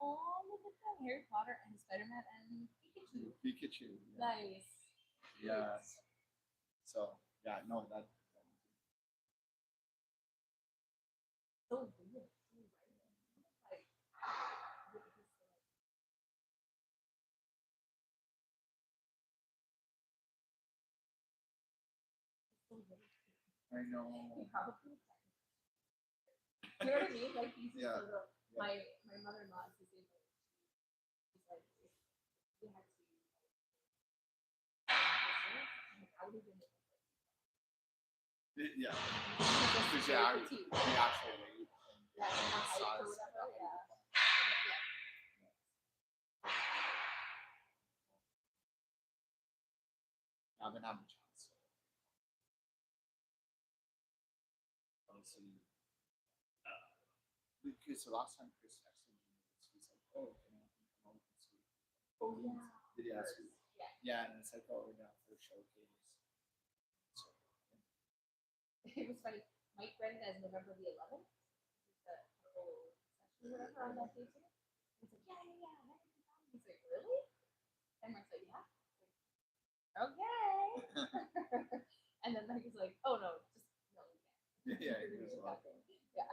Oh, look at that. Harry Potter and Spider-Man and Pikachu. Pikachu. Yeah. Nice. Yes. So yeah, no, that So weird. Like, so weird. I He know. probably, you know what I mean? Like he's just Yeah. a little. Yeah. My mother-in-law is the same way. She's like, if we had to, I would even. Yeah. Because Because they're yeah, petite. the actual weight and Yeah, and the height size. or whatever. Yeah. I haven't had a chance. Honestly, because the last time Chris texted me, he's like, "Oh, can I come over and see?" Oh yeah. Did he ask you? Yeah. Yeah, and it's like, "Oh, we're down for a showcase." So, It was funny. Mike read it as November the 11th. The whole session or whatever on that day too. He's like, yeah. He's like, really? And Mike's like, yeah. Like, okay. And then Mike is like, oh no, just no, we can't. yeah, You're he gonna was do like, that. Yeah.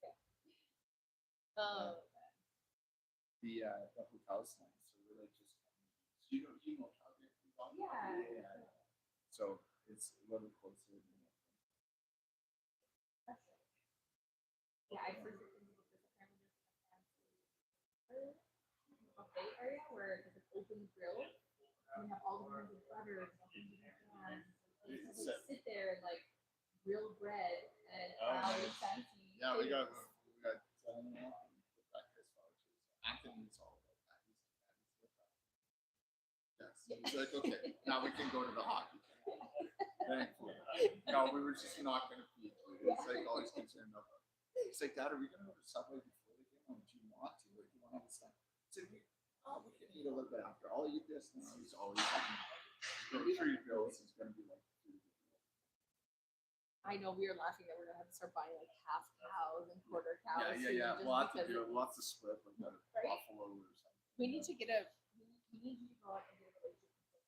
Yeah. Oh man. the hotel's nice. So we're like just you know Calgary pretty well. Yeah. Yeah. So it's a little closer than That's right. Yeah, I first looked into this apparently there's a buffet area where it's like an open grill and they have all the kinds of butters and all kinds of different jams. And you just sit there and like grill bread and all these fancy. yeah, we got things. breakfast vouchers. Anthony's all about that. He's like, yes. Yeah. He's like, okay, now we can go to the hockey. Thankfully. No, we were just not going to feed you. It's like always concerned about. He's like, Dad, are we going to go to Subway before the game? Do you want to, or do you want to decide? So we can eat a little bit after. I'll eat this. And he's always grocery bills is going to be like $3. I know we were laughing that we're gonna have to start buying like half cows and quarter cows. Yeah. just We'll have to because do it. it- We'll have to split like a Right. buffalo or something. We need to get a. We need you to go out and get a relationship.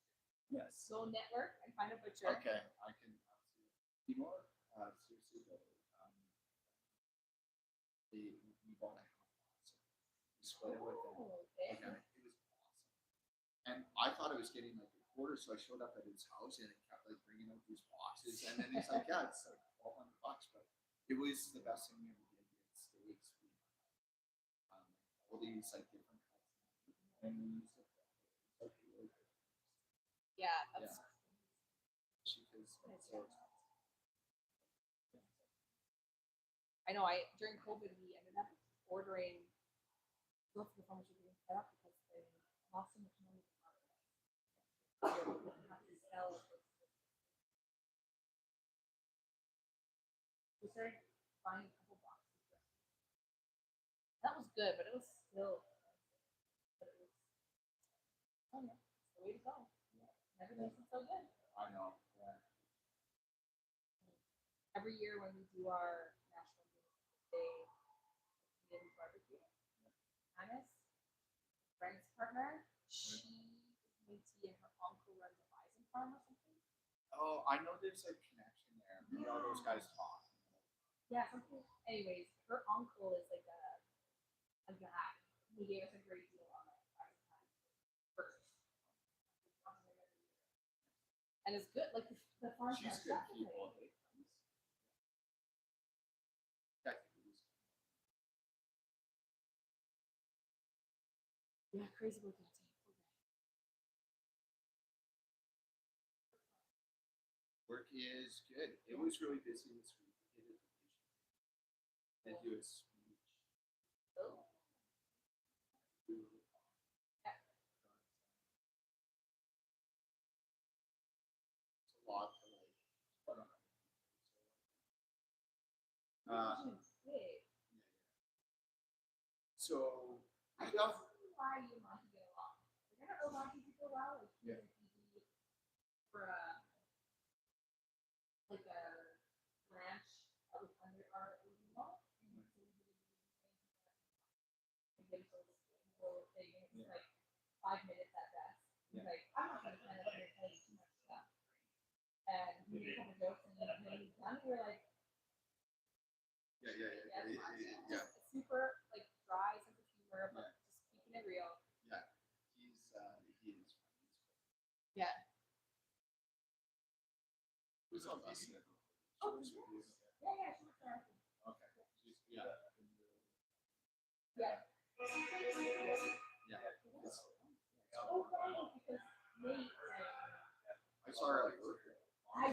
Yes. Go network and find a butcher. Okay, I can absolutely. You know what? Seriously though, we bought a house. We split it with them. Oh, okay. And it was awesome. And I thought I was getting like a quarter, so I showed up at his house and it kept like bringing out these boxes. And then he's like, "Yeah, it's like $1,200, but it was the best thing we ever did. We had steaks, we had all these like different cuts, and we used it. Like really good. Yeah, that's. Because it's so expensive. I know. During COVID we ended up ordering lots of the farmers were getting fed up because they lost so much money in the market. They didn't have to sell it. We started buying a couple boxes. That was good, but it was still expensive. But it was, oh yeah, it's the way to go. Never tasted so good. I know. Yeah. Every year when we do our National Day community barbecue, Annis, Frank's partner, she is Métis and her uncle runs a bison farm or something. Oh, I know there's a connection there. Maybe all those guys talk. Yeah, something. Anyways, her uncle is like a guy. He gave us a great deal on it first. And it's good. Like the farm She's stuff, good definitely. people. Yeah, crazy about that. Work is good. It was really busy this week. We did a vacation. Did do a speech. Oh. Yeah. It's a lot to like put on. Big. So I I don't got see why you and Monty get along. Like, I don't know Monty super well. Like, he's Yeah. an easy for a like a ranch out under our email. is like 5 minutes at best. He's like, I'm not gonna stand up here and tell you too much stuff. And he made a couple jokes, and then he's done. We were like, just super like dry sense of humor, but just keeping it real. Yeah, he is funny. Yeah. Who's on this? Oh, yeah, she was there. Okay. Yeah. Yeah. Yeah. Oh, right, because Nate. I saw her at work.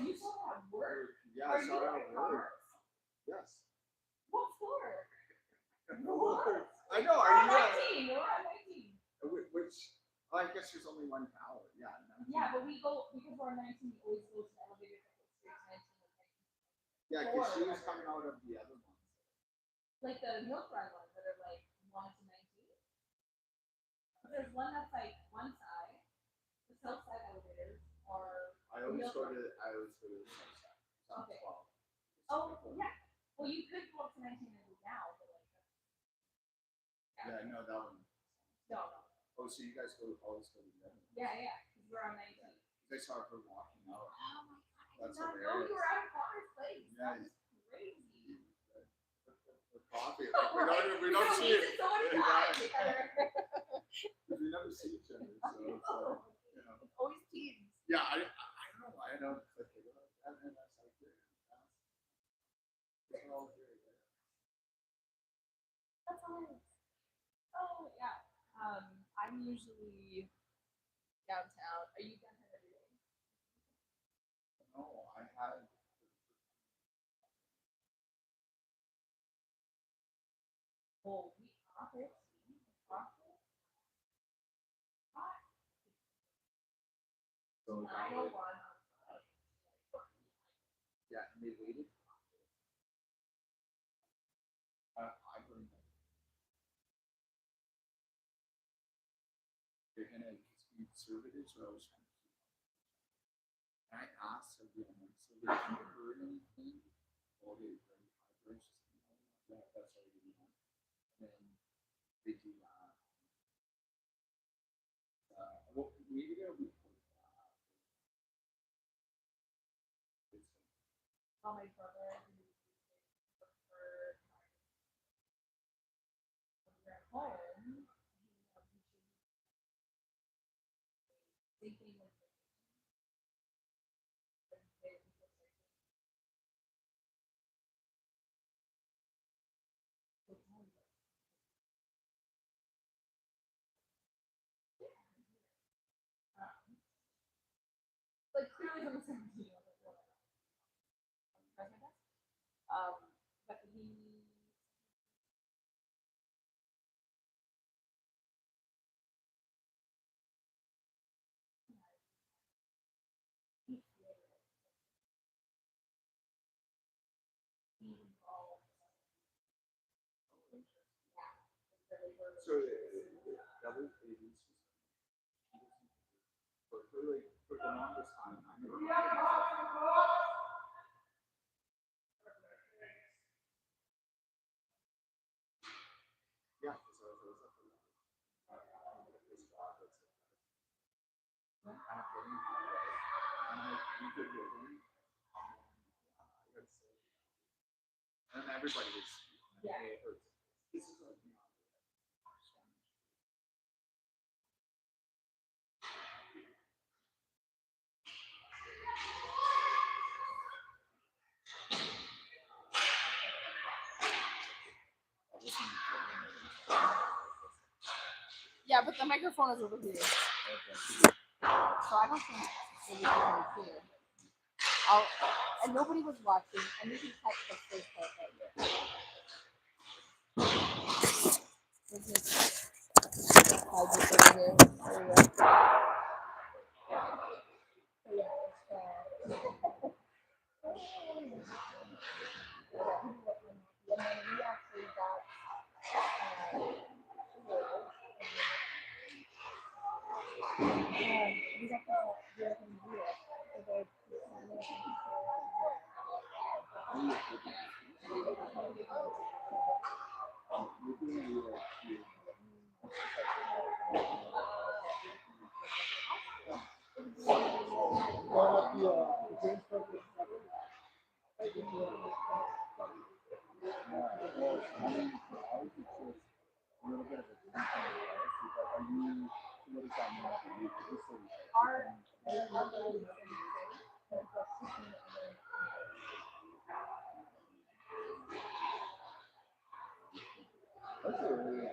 You saw her at work? Yeah, I saw her at work. Yes. What floor? I know. Are you? 19. We're at 19. Which? Oh, I guess there's only one tower. Yeah. 19. Yeah, but we go because we're on 19. We always go to the elevator that goes straight to 19. Yeah, because she was coming out of the other ones. Like the milk run ones that are like 1 to 19. There's one that's like one side. The south side elevators are. I always go to the south side. Okay. Oh yeah. Well, you could go up to 19 now, but like. Yeah, no, that one. No. Oh, so you guys always go to the other one? Yeah. Because we're on 19. I saw her walking out. Oh my god! I That's did not know hilarious. you were at Connor's place. Yeah. That's crazy. The coffee. We don't see it. So many times. We never see each other, so it's like, you know. It's always teams. Yeah, I don't know why I don't click it. And that's like they're all very good. That's hilarious. Oh yeah. I'm usually downtown. Are you downtown every day? No, I had. Oh, we office. So 901. Yeah, and they waited. I bring them. They're gonna be conservatives, or I was trying to keep them. And I asked everyone, so there's never heard anything. Well, they very high branches. That's already done. And then they do that. Well, maybe they'll be. My brother who worked for home. Thinking like clearly from the 17. But he. So that was babies. But for the longest time, I never. Yeah, because I was up for this job that's kind of getting and like you could get in. And everybody was. Yeah. This is like. Yeah, but the microphone is over here. So I don't think it was really clear. And nobody was watching, and you can cut the first part right here. I'll just over here. There we go. So yeah, and then we actually got having the crowd, it's just a little bit of a different policy. But are you? What does that mean for you? Because you say Our building is in the city, and it's like 15 other. that's a really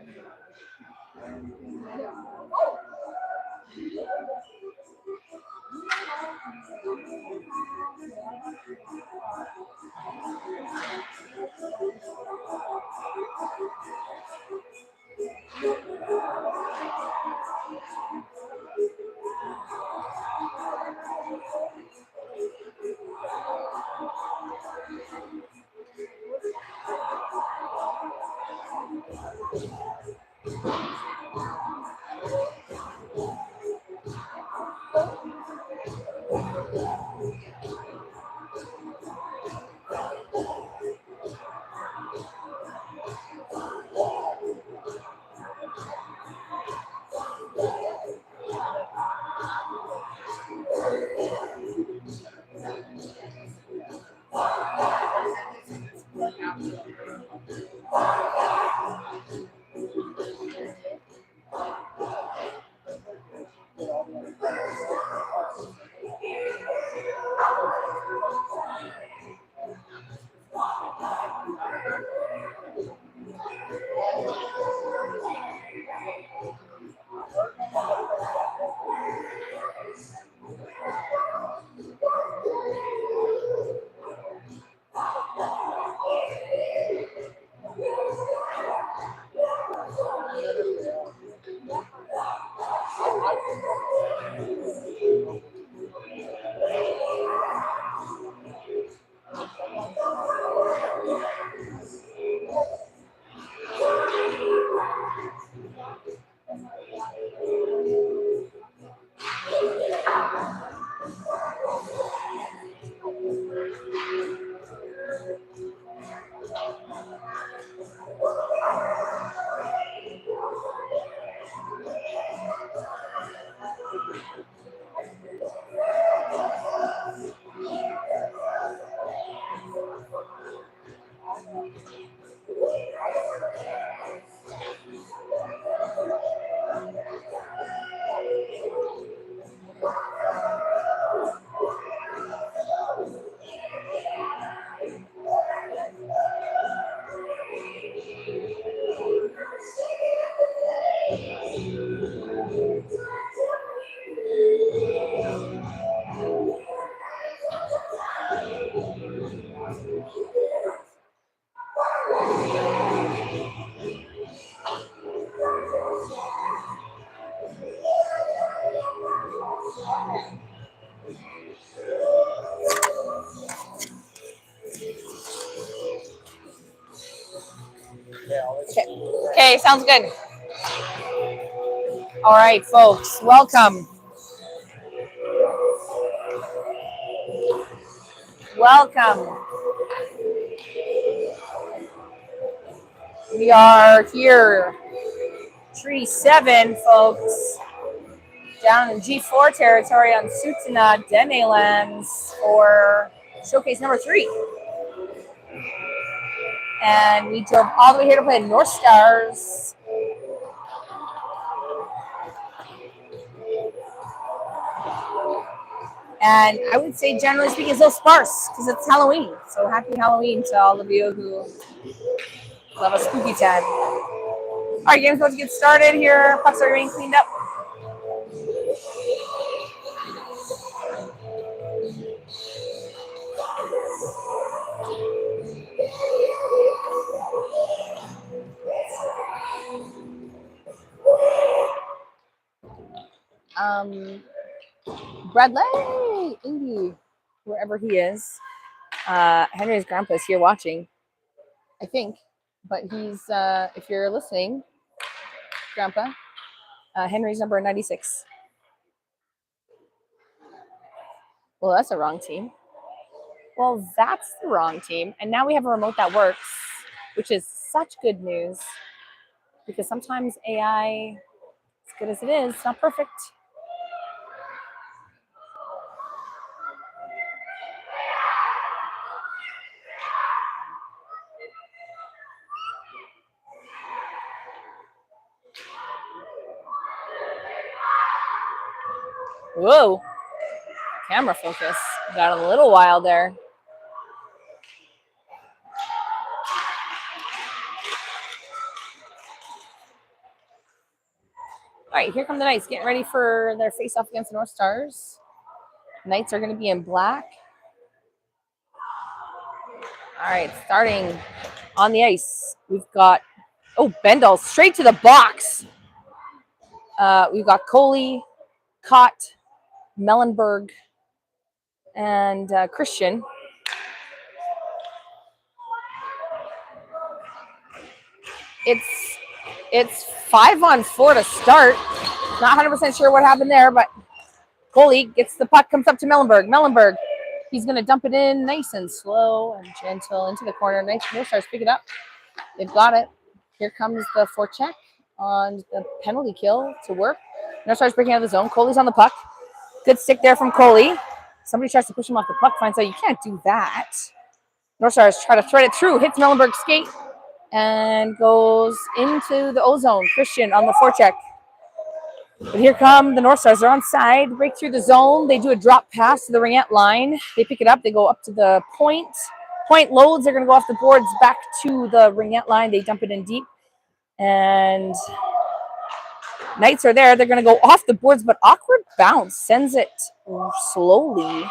Okay, sounds good. All right, folks, welcome. Welcome. We are here, Tree 7, folks, down in G4 territory on Sutana Dene lands for showcase number 3. And we drove all the way here to play the North Stars. And I would say, generally speaking, it's a little sparse because it's Halloween. So happy Halloween to all of you who love a spooky time. All right, game's about to get started here. Pucks are getting cleaned up. Bradley, Indy, wherever he is. Henry's grandpa is here watching, I think. But he's, if you're listening, grandpa, Henry's number 96. Well, that's a wrong team. Well, that's the wrong team. And now we have a remote that works, which is such good news. Because sometimes AI, as good as it is, it's not perfect. Whoa. Camera focus. Got a little wild there. All right, here come the Knights getting ready for their face-off against the North Stars. Knights are going to be in black. All right, starting on the ice, we've got, Bendel straight to the box. We've got Coley, Cott, Mellenberg, and Christian. It's 5-on-4 to start. Not 100% sure what happened there, but Coley gets the puck, comes up to Mellenberg. Mellenberg, he's going to dump it in nice and slow and gentle into the corner. Nice. North Stars pick it up. They've got it. Here comes the forecheck on the penalty kill to work. North Stars breaking out of the zone. Coley's on the puck. Good stick there from Coley. Somebody tries to push him off the puck. Finds out you can't do that. North Stars try to thread it through. Hits Mellenberg's skate and goes into the O-zone. Christian on the forecheck. But here come the North Stars. They're on side. Break through the zone. They do a drop pass to the ringette line. They pick it up. They go up to the point. Point loads. They're going to go off the boards back to the ringette line. They dump it in deep. And Knights are there. They're going to go off the boards, but awkward bounce sends it slowly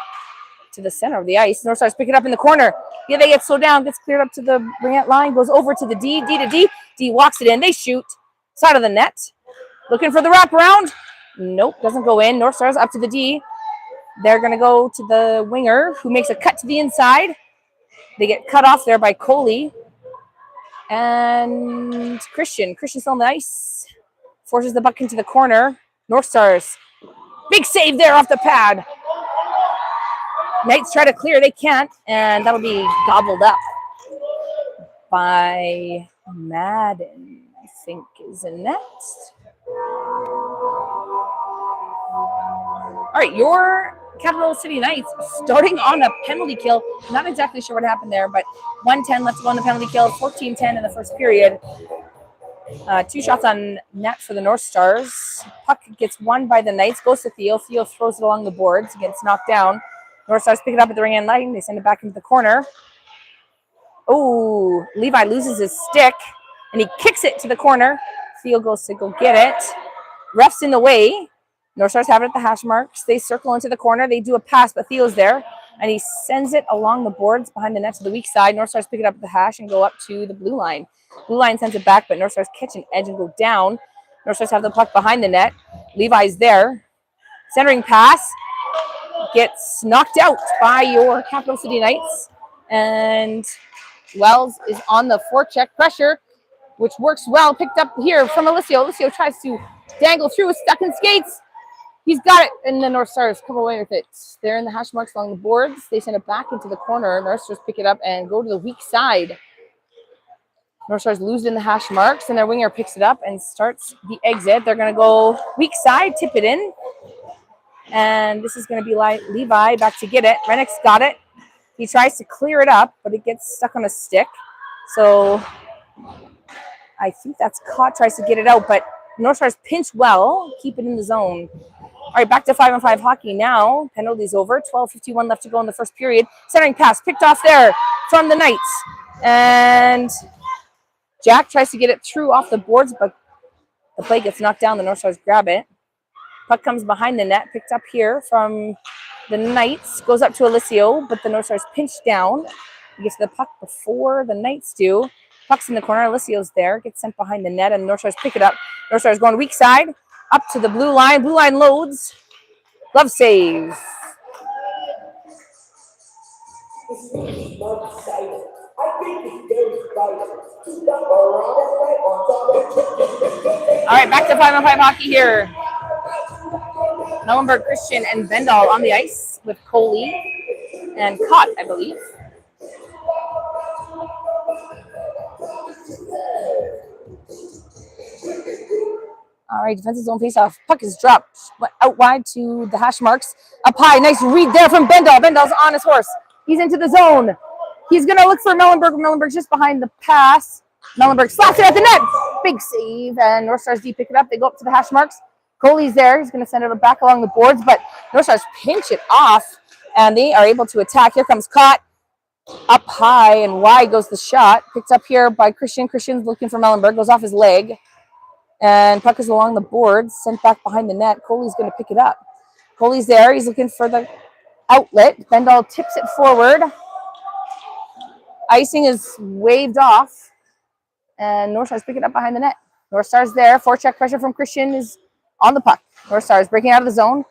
to the center of the ice. North Stars pick it up in the corner. Yeah, they get slowed down. Gets cleared up to the ringette line. Goes over to the D. D to D. D walks it in. They shoot. Side of the net. Looking for the wraparound. Nope, doesn't go in. North Stars up to the D. They're going to go to the winger, who makes a cut to the inside. They get cut off there by Coley. And Christian. Christian's on the ice. Forces the puck into the corner. North Stars. Big save there off the pad. Knights try to clear. They can't. And that'll be gobbled up by Madden, I think is in next. All right, your Capital City Knights starting on a penalty kill. Not exactly sure what happened there, but 1:10 left to go on the penalty kill. 14-10 in the first period. 2 shots on net for the North Stars. Puck gets won by the Knights. Goes to Theo. Theo throws it along the boards. Gets knocked down. North Stars pick it up at the ring end line. They send it back into the corner. Oh, Levi loses his stick, and he kicks it to the corner. Theo goes to go get it. Ref's in the way. North Stars have it at the hash marks. They circle into the corner. They do a pass, but Theo's there, and he sends it along the boards behind the net to the weak side. North Stars pick it up at the hash and go up to the blue line. Blue line sends it back, but North Stars catch an edge and go down. North Stars have the puck behind the net. Levi's there. Centering pass gets knocked out by your Capital City Knights, and Wells is on the forecheck pressure, which works well. Picked up here from Alessio. Alessio tries to dangle through, is stuck in skates. He's got it, and the North Stars come away with it. They're in the hash marks along the boards. They send it back into the corner. North Stars pick it up and go to the weak side. North Stars lose in the hash marks, and their winger picks it up and starts the exit. They're going to go weak side, tip it in. And this is going to be like Levi back to get it. Rennick's got it. He tries to clear it up, but it gets stuck on a stick. So I think that's caught, tries to get it out, but North Stars pinch well, keep it in the zone. All right, back to 5-on-5 hockey now. Penalties over. 12:51 left to go in the first period. Centering pass picked off there from the Knights. And Jack tries to get it through off the boards, but the play gets knocked down. The North Stars grab it. Puck comes behind the net, picked up here from the Knights. Goes up to Alessio, but the North Stars pinch down. He gets to the puck before the Knights do. Puck's in the corner. Alessio's there. Gets sent behind the net, and North Stars pick it up. North Stars going weak side. Up to the blue line. Blue line loads. Glove save. All right, back to 5-on-5 hockey here. Mellenberg, Christian, and Vendal on the ice with Coley and Cott, I believe. All right, defensive zone faceoff. Puck is dropped out wide to the hash marks. Up high, nice read there from Bendal. Bendal's on his horse. He's into the zone. He's going to look for Mellenberg. Mellenberg's just behind the pass. Mellenberg slaps it at the net. Big save, and North Stars D pick it up. They go up to the hash marks. Goalie's there. He's going to send it back along the boards, but North Stars pinch it off, and they are able to attack. Here comes Cott. Up high and wide goes the shot. Picked up here by Christian. Christian's looking for Mellenberg. Goes off his leg. And puck is along the boards. Sent back behind the net. Coley's going to pick it up. Coley's there. He's looking for the outlet. Bendall tips it forward. Icing is waved off. And North Stars pick it up behind the net. North Stars there. Forecheck pressure from Christian is on the puck. North Stars breaking out of the zone.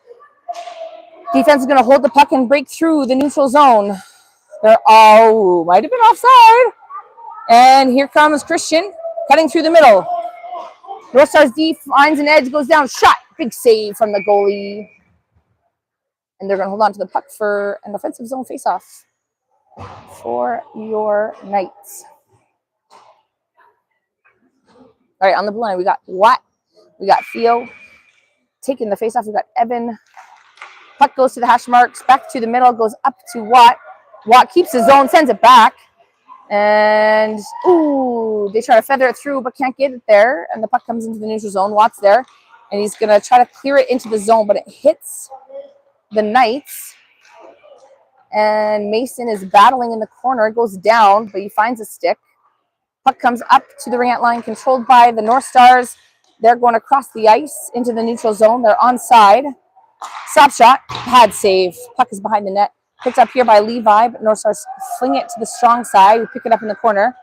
Defense is going to hold the puck and break through the neutral zone. They're all might have been offside. And here comes Christian cutting through the middle. North Stars D finds an edge, goes down, shot. Big save from the goalie. And they're going to hold on to the puck for an offensive zone faceoff for your Knights. All right, on the blue line, we got Watt. We got Theo taking the faceoff. We got Evan. Puck goes to the hash marks, back to the middle, goes up to Watt. Watt keeps his zone, sends it back. And, ooh, they try to feather it through, but can't get it there. And the puck comes into the neutral zone. Watt's there. And he's going to try to clear it into the zone, but it hits the Knights. And Mason is battling in the corner. It goes down, but he finds a stick. Puck comes up to the ring-out line, controlled by the North Stars. They're going across the ice into the neutral zone. They're onside. Stop shot, pad save. Puck is behind the net. Picked up here by Levi, but North Stars fling it to the strong side. We pick it up in the corner.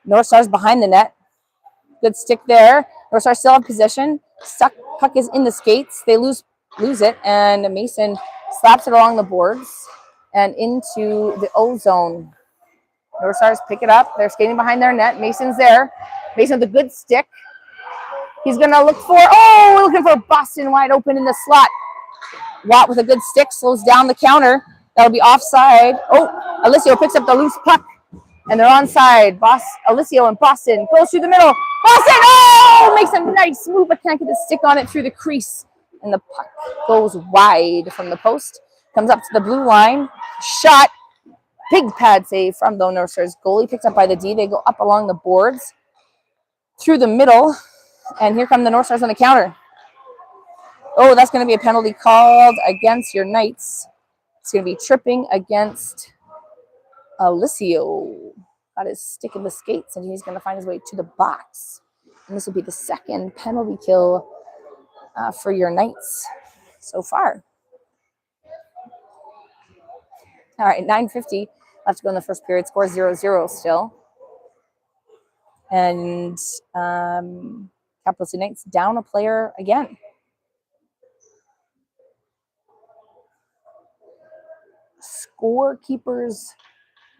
North Stars behind the net. Good stick there. North Stars still have possession. Stuck. Puck is in the skates. They lose it, and Mason slaps it along the boards and into the O zone. North Stars pick it up. They're skating behind their net. Mason's there. Mason with a good stick. He's going to look for, looking for Boston wide open in the slot. Watt with a good stick slows down the counter. That'll be offside. Oh, Alessio picks up the loose puck. And they're onside. Alessio and Boston goes through the middle. Boston, makes a nice move, but can't get the stick on it through the crease. And the puck goes wide from the post. Comes up to the blue line. Shot. Big pad save from the North Stars goalie. Picked up by the D. They go up along the boards. Through the middle. And here come the North Stars on the counter. Oh, that's going to be a penalty called against your Knights. It's going to be tripping against Alessio. Got his stick in the skates, and he's going to find his way to the box. And this will be the second penalty kill for your Knights so far. All right, 9:50 left to go in the first period. Score 0-0 still. And Capital City Knights down a player again. Scorekeepers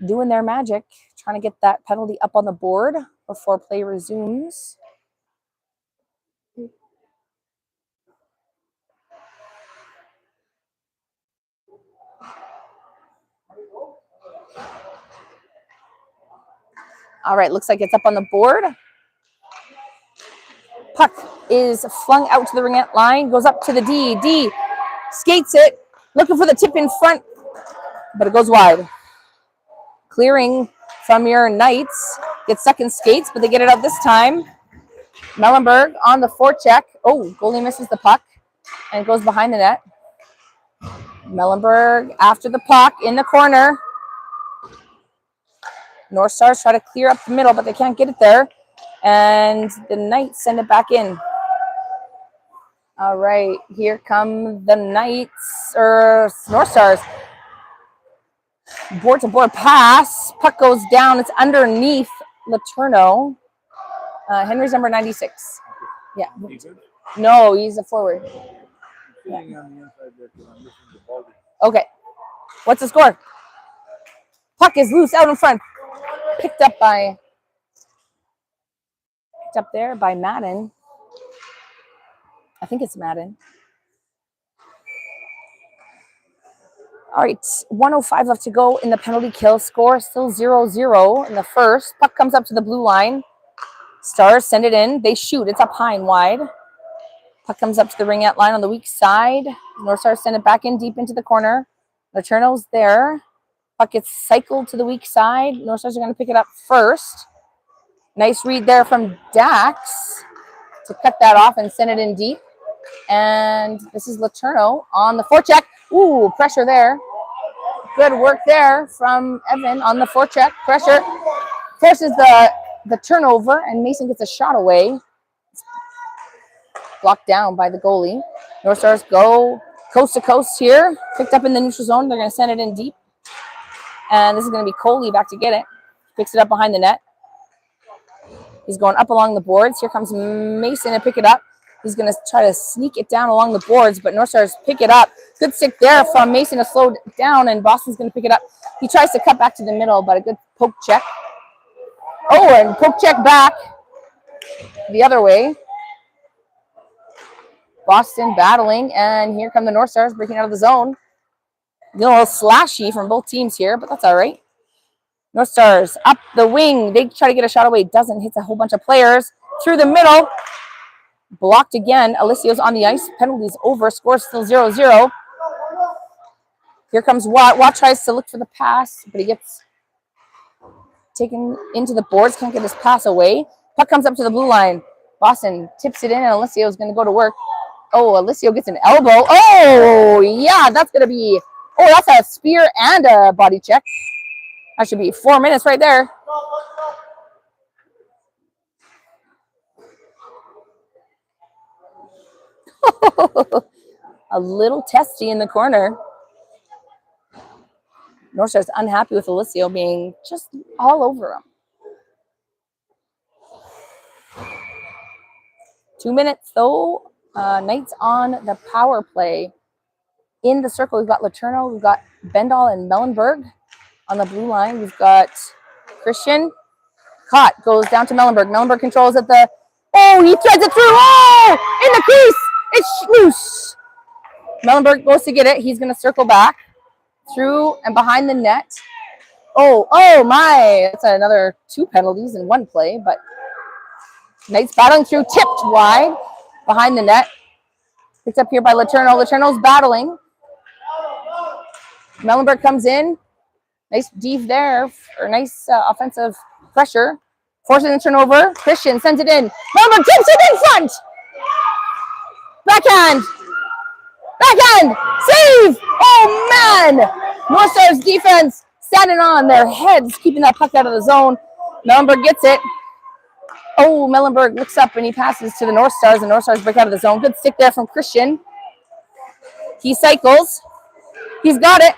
doing their magic, trying to get that penalty up on the board before play resumes. All right, looks like it's up on the board. Puck is flung out to the ring line, goes up to the D. D skates it, looking for the tip in front, but it goes wide. Clearing from your Knights. Gets stuck in skates, but they get it out this time. Mellenberg on the forecheck. Oh, goalie misses the puck and goes behind the net. Mellenberg after the puck in the corner. North Stars try to clear up the middle, but they can't get it there. And the Knights send it back in. All right, here come the Knights, or North Stars. Board-to-board pass. Puck goes down. It's underneath Letourneau. Henry's number 96. Yeah. No, he's a forward. Yeah. Okay. What's the score? Puck is loose out in front. Picked up there by Madden. I think it's Madden. All right, 1:05 left to go in the penalty kill. Score still 0-0 in the first. Puck comes up to the blue line. Stars send it in. They shoot. It's up high and wide. Puck comes up to the ring-out line on the weak side. North Stars send it back in deep into the corner. Letourneau's there. Puck gets cycled to the weak side. North Stars are going to pick it up first. Nice read there from Dax to cut that off and send it in deep. And this is Laterno on the forecheck. Ooh, pressure there. Good work there from Evan on the forecheck. Pressure forces the turnover, and Mason gets a shot away. Blocked down by the goalie. North Stars go coast to coast here. Picked up in the neutral zone. They're going to send it in deep. And this is going to be Coley back to get it. Picks it up behind the net. He's going up along the boards. Here comes Mason to pick it up. He's going to try to sneak it down along the boards, but North Stars pick it up. Good stick there from Mason to slow it down, and Boston's going to pick it up. He tries to cut back to the middle, but a good poke check. Oh, and poke check back the other way. Boston battling, and here come the North Stars breaking out of the zone. A little slashy from both teams here, but that's all right. North Stars up the wing. They try to get a shot away. Doesn't. Hits a whole bunch of players. Through the middle. Blocked again. Alessio's on the ice. Penalties over. Score still 0-0. Here comes Watt. Watt tries to look for the pass, but he gets taken into the boards. Can't get his pass away. Puck comes up to the blue line. Boston tips it in, and Alessio's going to go to work. Oh, Alessio gets an elbow. Oh, yeah, that's going to be... Oh, that's a spear and a body check. That should be 4 minutes right there. A little testy in the corner. North Star's unhappy with Alessio being just all over him. 2 minutes, though. Knights on the power play. In the circle, we've got Laterno, we've got Bendall and Mellenberg. On the blue line, we've got Christian. Caught, goes down to Mellenberg. Mellenberg controls at the... Oh, he threads it through. Oh, in the crease. It's loose. Mellenberg goes to get it. He's going to circle back through and behind the net. Oh my. That's another 2 penalties in 1 play, but Knights battling through, tipped wide behind the net. Picked up here by Laterno. Laterno's battling. Mellenberg comes in. Nice deep there, or nice offensive pressure. Forcing the turnover. Christian sends it in. Mellenberg tips it in front. Backhand. Backhand. Save. Oh, man. North Stars defense standing on their heads, keeping that puck out of the zone. Mellenberg gets it. Oh, Mellenberg looks up and he passes to the North Stars. The North Stars break out of the zone. Good stick there from Christian. He cycles. He's got it.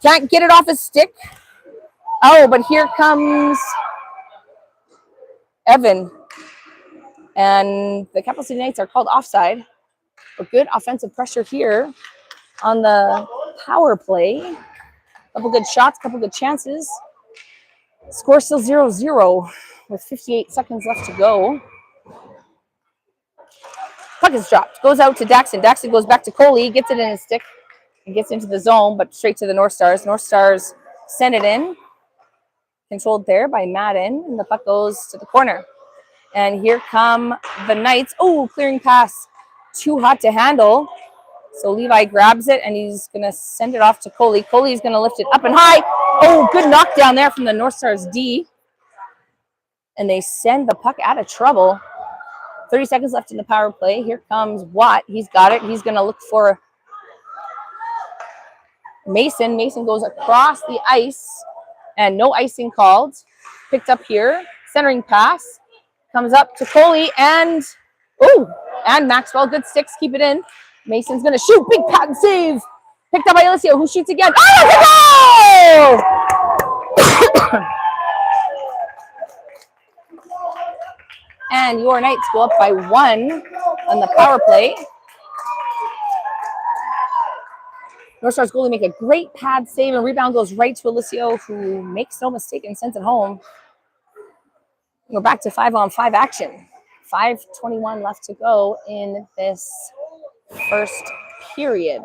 Can't get it off his stick. Oh, but here comes Evan. And the Capital City Knights are called offside. But good offensive pressure here on the power play. Couple good shots, couple good chances. Score still 0-0 with 58 seconds left to go. Puck is dropped. Goes out to Daxon. Daxon goes back to Coley. Gets it in his stick. And gets into the zone, but straight to the North Stars. North Stars send it in. Controlled there by Madden. And the puck goes to the corner. And here come the Knights. Oh, clearing pass. Too hot to handle. So Levi grabs it, and he's going to send it off to Coley. Coley's going to lift it up and high. Oh, good knockdown there from the North Stars D. And they send the puck out of trouble. 30 seconds left in the power play. Here comes Watt. He's got it. He's going to look for Mason. Mason goes across the ice, and no icing called. Picked up here. Centering pass. Comes up to Coley, and Maxwell. Good sticks. Keep it in. Mason's going to shoot. Big pad save. Picked up by Alessio, who shoots again. Oh, goal! And your Knights go up by 1 on the power play. North Stars goalie make a great pad save, and rebound goes right to Alessio, who makes no mistake and sends it home. We're back to 5-on-5 action. 5:21 left to go in this first period.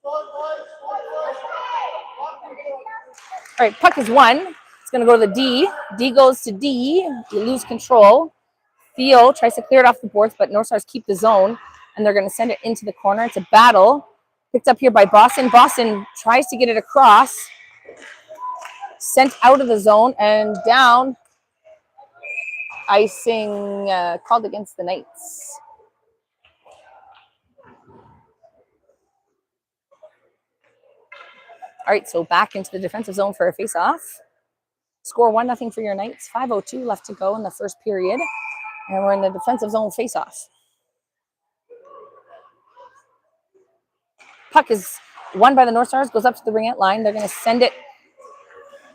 All right, puck is won. It's going to go to the D. D goes to D. You lose control. Theo tries to clear it off the boards, but North Stars keep the zone, and they're going to send it into the corner. It's a battle. Picked up here by Boston. Boston tries to get it across. Sent out of the zone and down. icing called against the Knights. All right, so back into the defensive zone for a face-off. Score 1-0 for your Knights. 5:02 left to go in the first period. And we're in the defensive zone face-off. Puck is won by the North Stars, goes up to the ring-out line. They're going to send it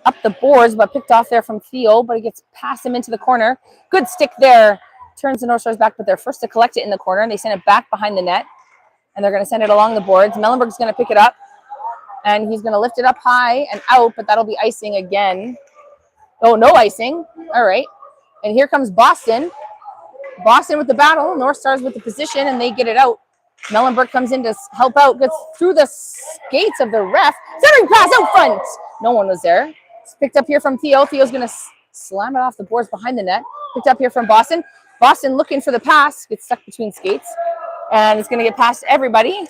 up the boards, but picked off there from Theo, but it gets past him into the corner. Good stick there. Turns the North Stars back, but they're first to collect it in the corner, and they send it back behind the net. And they're going to send it along the boards. Mellenberg's going to pick it up, and he's going to lift it up high and out, but that'll be icing again. Oh, no icing. All right. And here comes Boston. Boston with the battle. North Stars with the position, and they get it out. Mellenberg comes in to help out, gets through the skates of the ref. Centering pass out front. No one was there. It's picked up here from Theo. Theo's going to slam it off the boards behind the net. Picked up here from Boston. Boston looking for the pass. Gets stuck between skates. And it's going to get past everybody.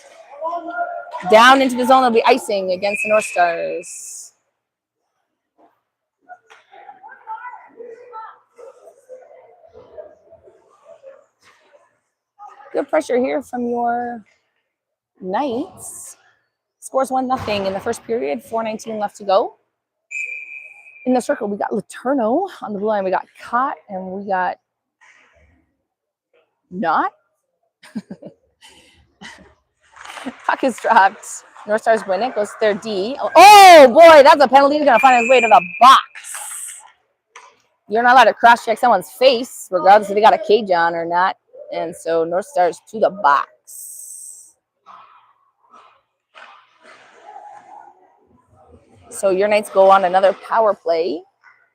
Down into the zone. It'll be icing against the North Stars. Good pressure here from your Knights. Scores 1-0 in the first period. 4:19 left to go. In the circle, we got Letourneau. On the blue line, we got Cott, and we got Not. Puck is dropped. North Stars win it. Goes to their D. Oh, boy, that's a penalty. He's going to find his way to the box. You're not allowed to cross-check someone's face, regardless if they got a cage on or not. And so North Stars to the box. So your Knights go on another power play.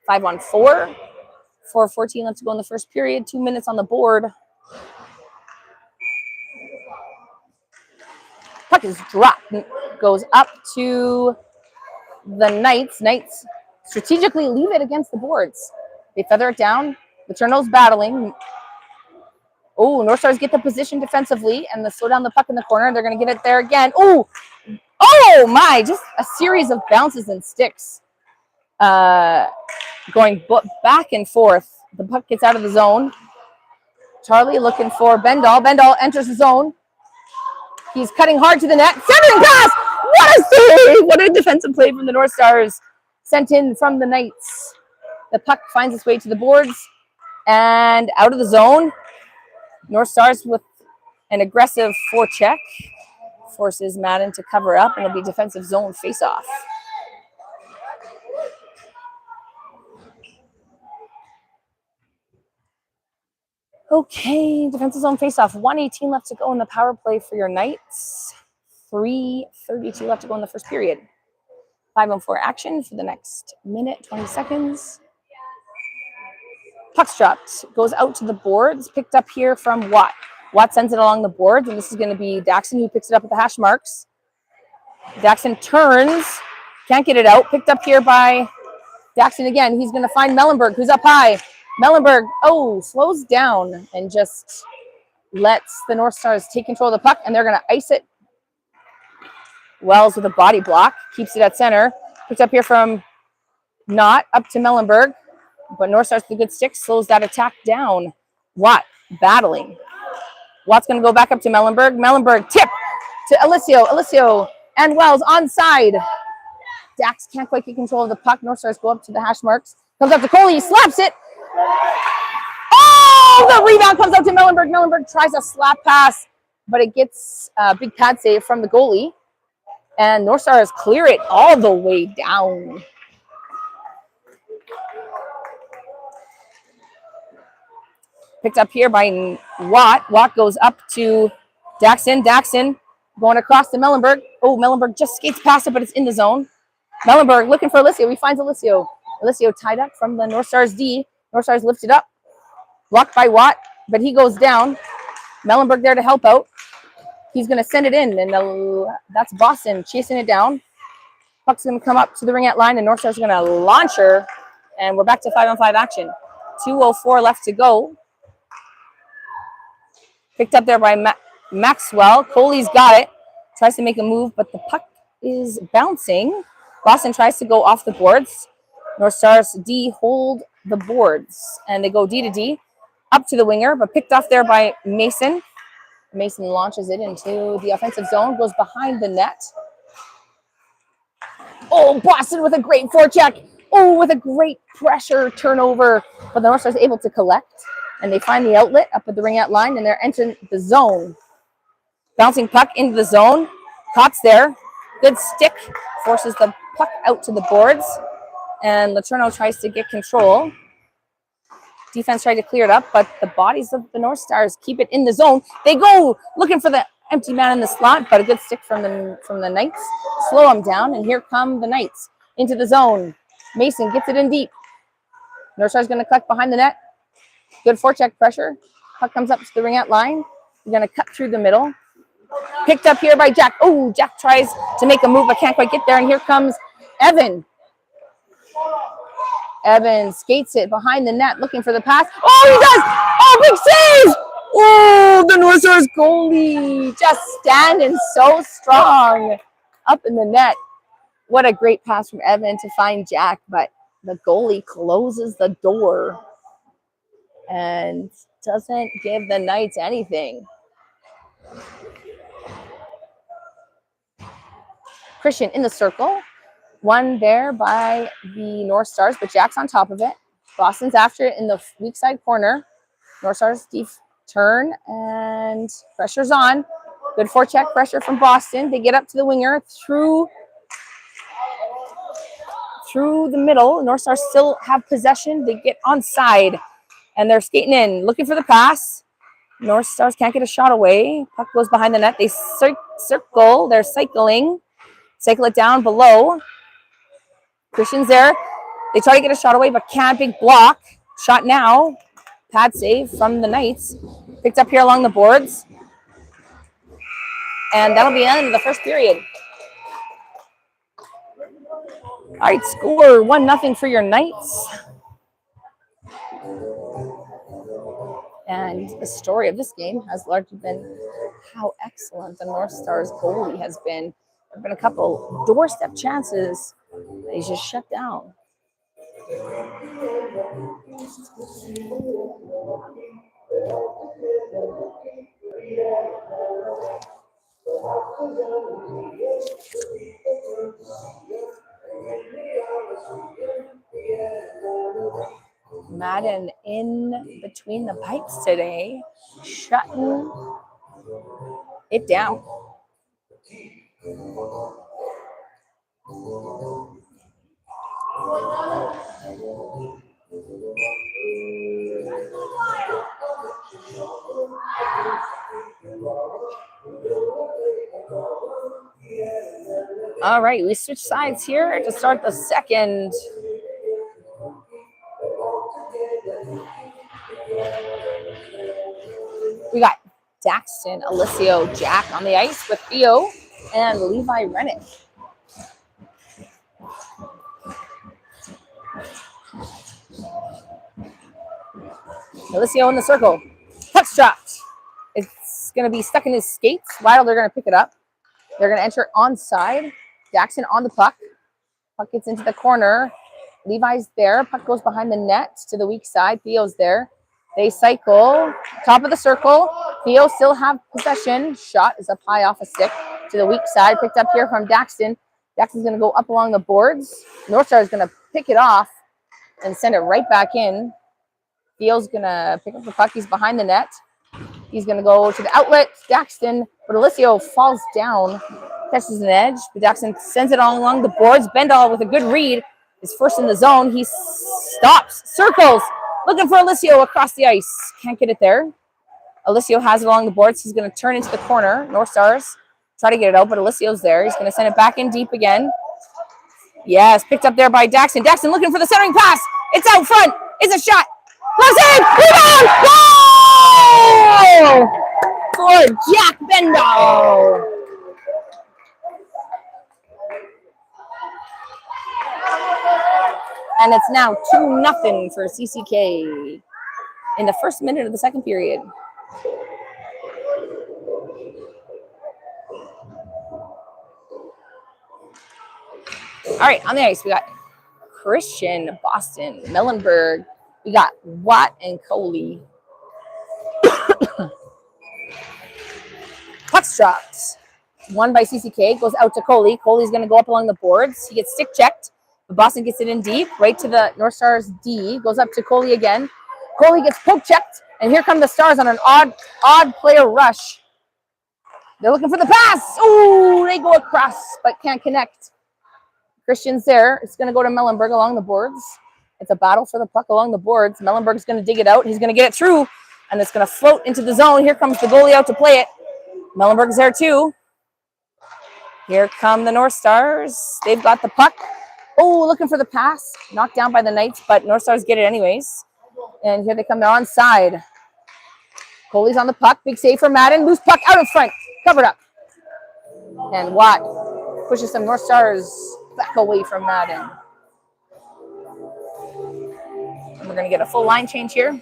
5-on-4. 4:14 left to go in the first period. 2 minutes on the board. Puck is dropped. Goes up to the Knights. Knights strategically leave it against the boards. They feather it down. The Letourneau's battling. Oh, North Stars get the position defensively and they slow down the puck in the corner. They're going to get it there again. Oh, my, just a series of bounces and sticks going back and forth. The puck gets out of the zone. Charlie looking for Bendall. Bendall enters the zone. He's cutting hard to the net. Centering pass! What a save! What a defensive play from the North Stars. Sent in from the Knights. The puck finds its way to the boards and out of the zone. North Stars with an aggressive forecheck forces Madden to cover up, and it'll be defensive zone face-off. Okay, defensive zone face-off. 1:18 left to go in the power play for your Knights. 3:32 left to go in the first period. 5-on-4 action for the next minute, 20 seconds. Puck's dropped, goes out to the boards, picked up here from Watt. Watt sends it along the boards, and this is going to be Daxon who picks it up at the hash marks. Daxon turns, can't get it out. Picked up here by Daxon again. He's going to find Mellenberg, who's up high. Mellenberg, slows down and just lets the North Stars take control of the puck, and they're going to ice it. Wells with a body block, keeps it at center. Picked up here from Knott, up to Mellenberg. But North Stars with a good stick, slows that attack down. Watt battling. Watt's going to go back up to Mellenberg. Mellenberg tip to Alessio. Alessio and Wells onside. Dax can't quite get control of the puck. North Stars go up to the hash marks. Comes up to Coley. He slaps it. Oh, the rebound comes out to Mellenberg. Mellenberg tries a slap pass, but it gets a big pad save from the goalie. And North Stars clear it all the way down. Picked up here by Watt. Watt goes up to Daxon. Daxon going across to Mellenberg. Oh, Mellenberg just skates past it, but it's in the zone. Mellenberg looking for Alessio. He finds Alessio. Alessio tied up from the North Stars D. North Stars lifted up. Blocked by Watt, but he goes down. Mellenberg there to help out. He's going to send it in, and that's Boston chasing it down. Puck's going to come up to the ring-out line, and North Stars are going to launch her, and we're back to 5-on-5 action. 2:04 left to go. Picked up there by Maxwell. Coley's got it. Tries to make a move, but the puck is bouncing. Boston tries to go off the boards. North Stars D hold the boards. And they go D to D up to the winger, but picked off there by Mason. Mason launches it into the offensive zone, goes behind the net. Oh, Boston with a great forecheck. Oh, with a great pressure turnover. But the North Stars able to collect, and they find the outlet up at the ring out line, and they're entering the zone. Bouncing puck into the zone. Cott's there. Good stick. Forces the puck out to the boards. And Letourneau tries to get control. Defense tried to clear it up, but the bodies of the North Stars keep it in the zone. They go looking for the empty man in the slot, but a good stick from the Knights. Slow them down, and here come the Knights into the zone. Mason gets it in deep. North Stars going to collect behind the net. Good forecheck pressure. Puck comes up to the ring out line. They're going to cut through the middle. Picked up here by Jack. Oh, Jack tries to make a move, but can't quite get there, and here comes Evan. Evan skates it behind the net, looking for the pass. Oh, he does! Oh, big save! Oh, the North Stars goalie just standing so strong up in the net. What a great pass from Evan to find Jack, but the goalie closes the door and doesn't give the Knights anything. Christian in the circle. One there by the North Stars, but Jack's on top of it. Boston's after it in the weak side corner. North Stars turn and pressure's on. Good forecheck pressure from Boston. They get up to the winger through the middle. North Stars still have possession. They get onside and they're skating in, looking for the pass. North Stars can't get a shot away. Puck goes behind the net. They circle. They're cycle it down below. Christian's there. They try to get a shot away, but can't. Big block. Shot now. Pad save from the Knights. Picked up here along the boards. And that'll be the end of the first period. All right, score 1-0 for your Knights. And the story of this game has largely been how excellent the North Stars goalie has been. There have been a couple doorstep chances that he's just shut down. Madden in between the pipes today, shutting it down. All right, we switch sides here to start the second. We got Daxton, Alessio, Jack on the ice with Theo and Levi Rennick. Alessio in the circle. Puck's dropped. It's going to be stuck in his skates. While they're going to pick it up. They're going to enter onside. Daxton on the puck. Puck gets into the corner. Levi's there. Puck goes behind the net to the weak side. Theo's there. They cycle. Top of the circle. Theo still have possession. Shot is up high off a stick to the weak side. Picked up here from Daxton. Daxton's going to go up along the boards. North Star is going to pick it off and send it right back in. Theo's going to pick up the puck. He's behind the net. He's going to go to the outlet. Daxton, but Alessio falls down, catches an edge. But Daxton sends it all along the boards. Bendall with a good read is first in the zone. He stops, circles, looking for Alessio across the ice. Can't get it there. Alessio has it along the boards. He's going to turn into the corner. North Stars try to get it out, but Alessio's there. He's going to send it back in deep again. Yes, picked up there by Daxton. Daxton looking for the centering pass. It's out front. It's a shot. Close in. Rebound. Goal for Jack Bendall. And it's now 2-0 for CCK in the first minute of the second period. All right, on the ice, we got Christian, Boston, Mellenberg. We got Watt and Coley. Puck's dropped. One by CCK, goes out to Coley. Coley's going to go up along the boards. He gets stick checked. But Boston gets it in deep, right to the North Stars D. Goes up to Coley again. Coley gets poke checked, and here come the Stars on an odd player rush. They're looking for the pass. Ooh, they go across, but can't connect. Christian's there. It's going to go to Mellenberg along the boards. It's a battle for the puck along the boards. Mellenberg's going to dig it out. He's going to get it through, and it's going to float into the zone. Here comes the goalie out to play it. Mellenberg's there too. Here come the North Stars. They've got the puck. Oh, looking for the pass. Knocked down by the Knights, but North Stars get it anyways. And here they come. They're onside. Coley's on the puck. Big save for Madden. Loose puck out in front. Covered up. And Watt pushes some North Stars back away from Madden. And we're going to get a full line change here.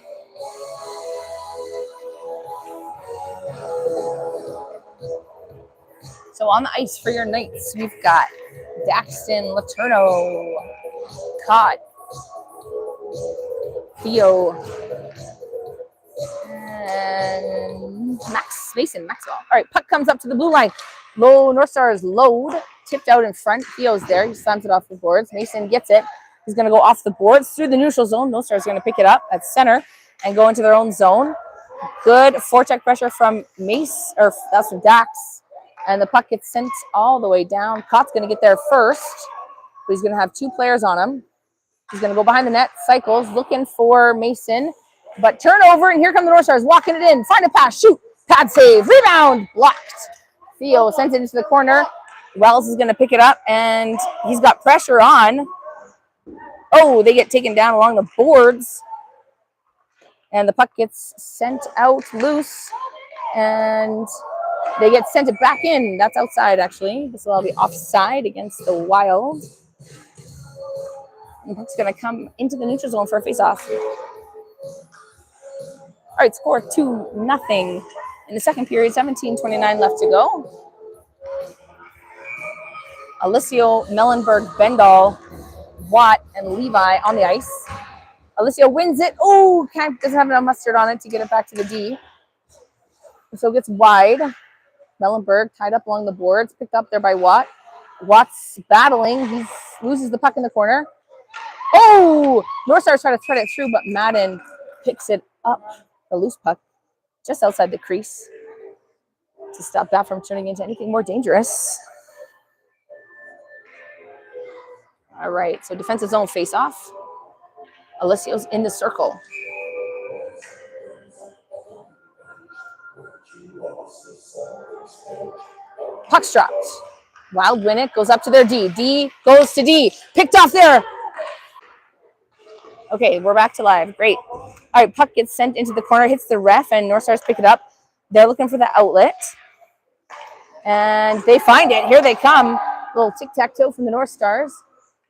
So on the ice for your Knights, we've got Daxton, Letourneau, Cott, Theo, and Mason Maxwell. All right, puck comes up to the blue line. North Stars load, tipped out in front. Theo's there. He slams it off the boards. Mason gets it. He's going to go off the boards through the neutral zone. North Stars going to pick it up at center and go into their own zone. Good forecheck pressure from that's from Dax. And the puck gets sent all the way down. Cott's going to get there first. But he's going to have two players on him. He's going to go behind the net, cycles, looking for Mason. But turnover, and here come the North Stars, walking it in. Find a pass, shoot, pad save, rebound, blocked. Theo sends it into the corner. Wells is going to pick it up, and he's got pressure on. Oh, they get taken down along the boards. And the puck gets sent out loose. And they get sent it back in. That's outside, actually. This will all be offside against the Wild. And puck's going to come into the neutral zone for a face-off. All right, score 2-0 in the second period. 17:29 left to go. Alessio, Mellenberg, Bendall, Watt, and Levi on the ice. Alessio wins it. Oh, doesn't have enough mustard on it to get it back to the D. So it gets wide. Mellenberg tied up along the boards, picked up there by Watt. Watt's battling. He loses the puck in the corner. Oh! North Stars try to thread it through, but Madden picks it up, the loose puck, just outside the crease to stop that from turning into anything more dangerous. All right, so defensive zone face-off. Alessio's in the circle. Puck's dropped. Wild win it, goes up to their D. D goes to D. Picked off there. Okay, we're back to live. Great. All right, puck gets sent into the corner, hits the ref, and North Stars pick it up. They're looking for the outlet. And they find it. Here they come. A little tic-tac-toe from the North Stars.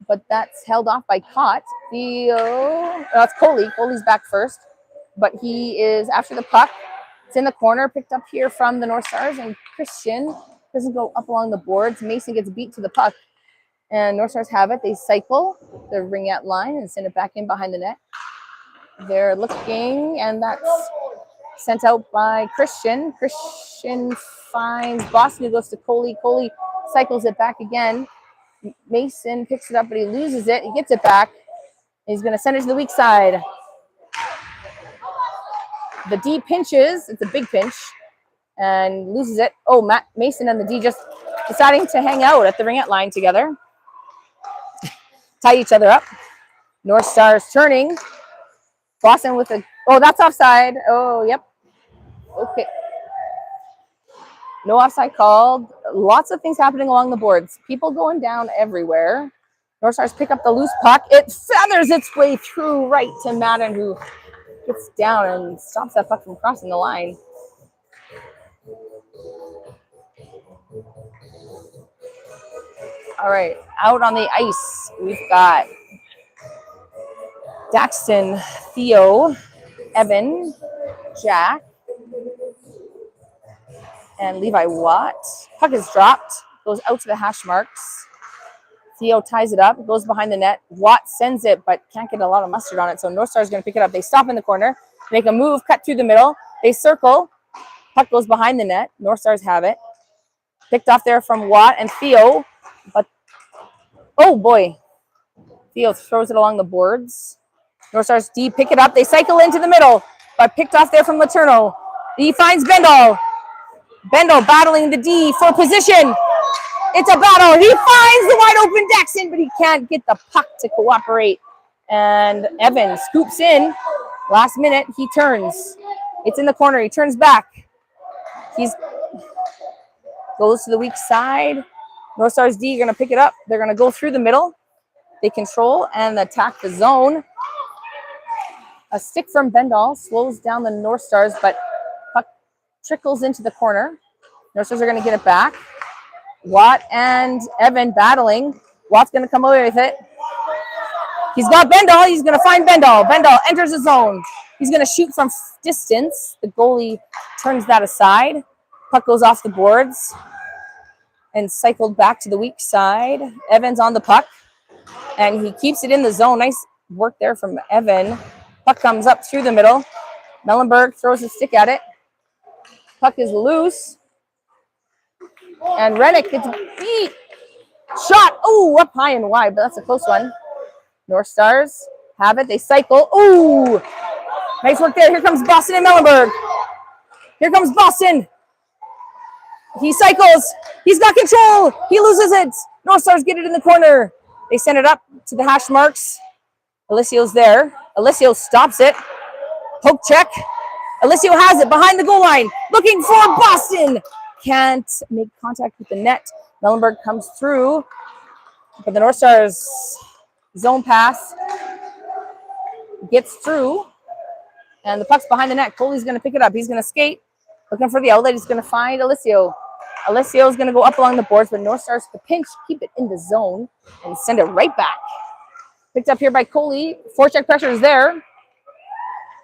But that's held off by Cott. That's Coley. Coley's back first. But he is after the puck. It's in the corner, picked up here from the North Stars. And Christian doesn't go up along the boards. Mason gets beat to the puck. And North Stars have it. They cycle the ringette line and send it back in behind the net. They're looking, and that's sent out by Christian. Christian finds Boston, who goes to Coley. Coley cycles it back again. Mason picks it up, but he loses it. He gets it back. He's going to send it to the weak side. The D pinches. It's a big pinch. And loses it. Oh, Mason and the D just deciding to hang out at the ringette line together. Tie each other up. North Stars turning. Boston with a... Oh, that's offside. Oh, yep. Okay. No offside called. Lots of things happening along the boards. People going down everywhere. North Stars pick up the loose puck. It feathers its way through right to Madden, who gets down and stops that puck from crossing the line. All right, out on the ice, we've got Daxton, Theo, Evan, Jack, and Levi Watt. Puck is dropped, goes out to the hash marks. Theo ties it up, goes behind the net. Watt sends it, but can't get a lot of mustard on it. So North Star is going to pick it up. They stop in the corner, make a move, cut through the middle. They circle. Puck goes behind the net. North Stars have it. Picked off there from Watt and Theo. But, oh boy. Theo throws it along the boards. North Stars D pick it up. They cycle into the middle, but picked off there from Letourneau. He finds Bendall. Bendall battling the D for position. It's a battle. He finds the wide open Daxon, but he can't get the puck to cooperate. And Evan scoops in. Last minute, he turns. It's in the corner. He turns back. He's goes to the weak side. North Stars D are going to pick it up. They're going to go through the middle. They control and attack the zone. A stick from Bendall slows down the North Stars, but puck trickles into the corner. North Stars are going to get it back. Watt and Evan battling. Watt's going to come away with it. He's got Bendall. He's going to find Bendall. Bendall enters the zone. He's going to shoot from distance. The goalie turns that aside. Puck goes off the boards and cycled back to the weak side. Evan's on the puck, and he keeps it in the zone. Nice work there from Evan. Puck comes up through the middle. Mellenberg throws a stick at it. Puck is loose. And Rennick gets beat. Shot. Oh, up high and wide, but that's a close one. North Stars have it. They cycle. Oh, nice work there. Here comes Boston and Mellenberg. Here comes Boston. He cycles. He's got control. He loses it. North Stars get it in the corner. They send it up to the hash marks. Alessio's there. Alessio stops it. Poke check. Alessio has it behind the goal line. Looking for Boston. Can't make contact with the net. Mellenberg comes through. But the North Stars zone pass gets through. And the puck's behind the net. Coley's going to pick it up. He's going to skate. Looking for the outlet. He's going to find Alessio. Alessio's going to go up along the boards, but North Stars to pinch, keep it in the zone, and send it right back. Picked up here by Coley. Forecheck pressure is there.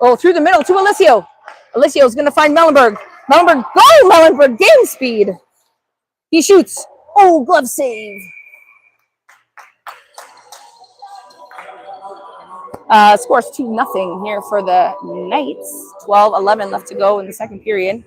Oh, through the middle to Alessio. Alessio's going to find Mellenberg. Mellenberg, go Mellenberg, game speed. He shoots. Oh, glove save. Scores 2-0 here for the Knights. 12-11 left to go in the second period.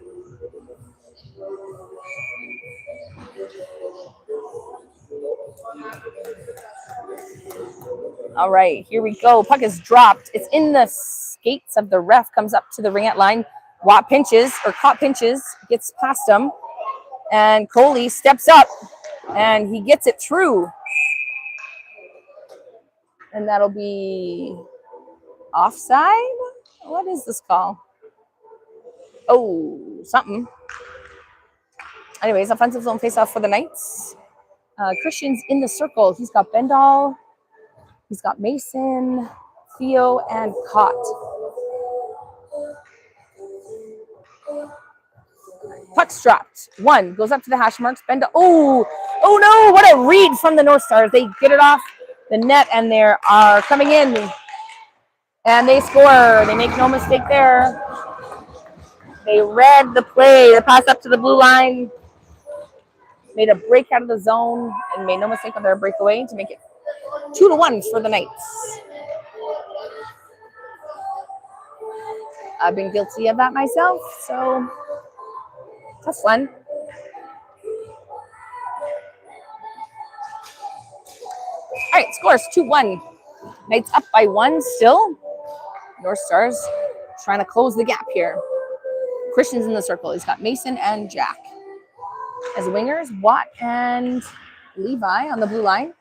All right, here we go. Puck is dropped. It's in the skates of the ref. Comes up to the ring-out line. Watt pinches, or Cott pinches, gets past him. And Coley steps up, and he gets it through. And that'll be offside? What is this call? Oh, something. Anyways, offensive zone face-off for the Knights. Christian's in the circle. He's got Bendall. He's got Mason, Theo, and Cott. Puck's dropped. One goes up to the hash marks. Bendall. Oh no! What a read from the North Stars. They get it off the net, and they are coming in. And they score. They make no mistake there. They read the play. The pass up to the blue line. Made a break out of the zone and made no mistake on their breakaway to make it 2-1 for the Knights. I've been guilty of that myself, so tough one. All right, scores 2-1. Knights up by 1 still. North Stars trying to close the gap here. Christian's in the circle. He's got Mason and Jack. As wingers, Watt and Levi on the blue line.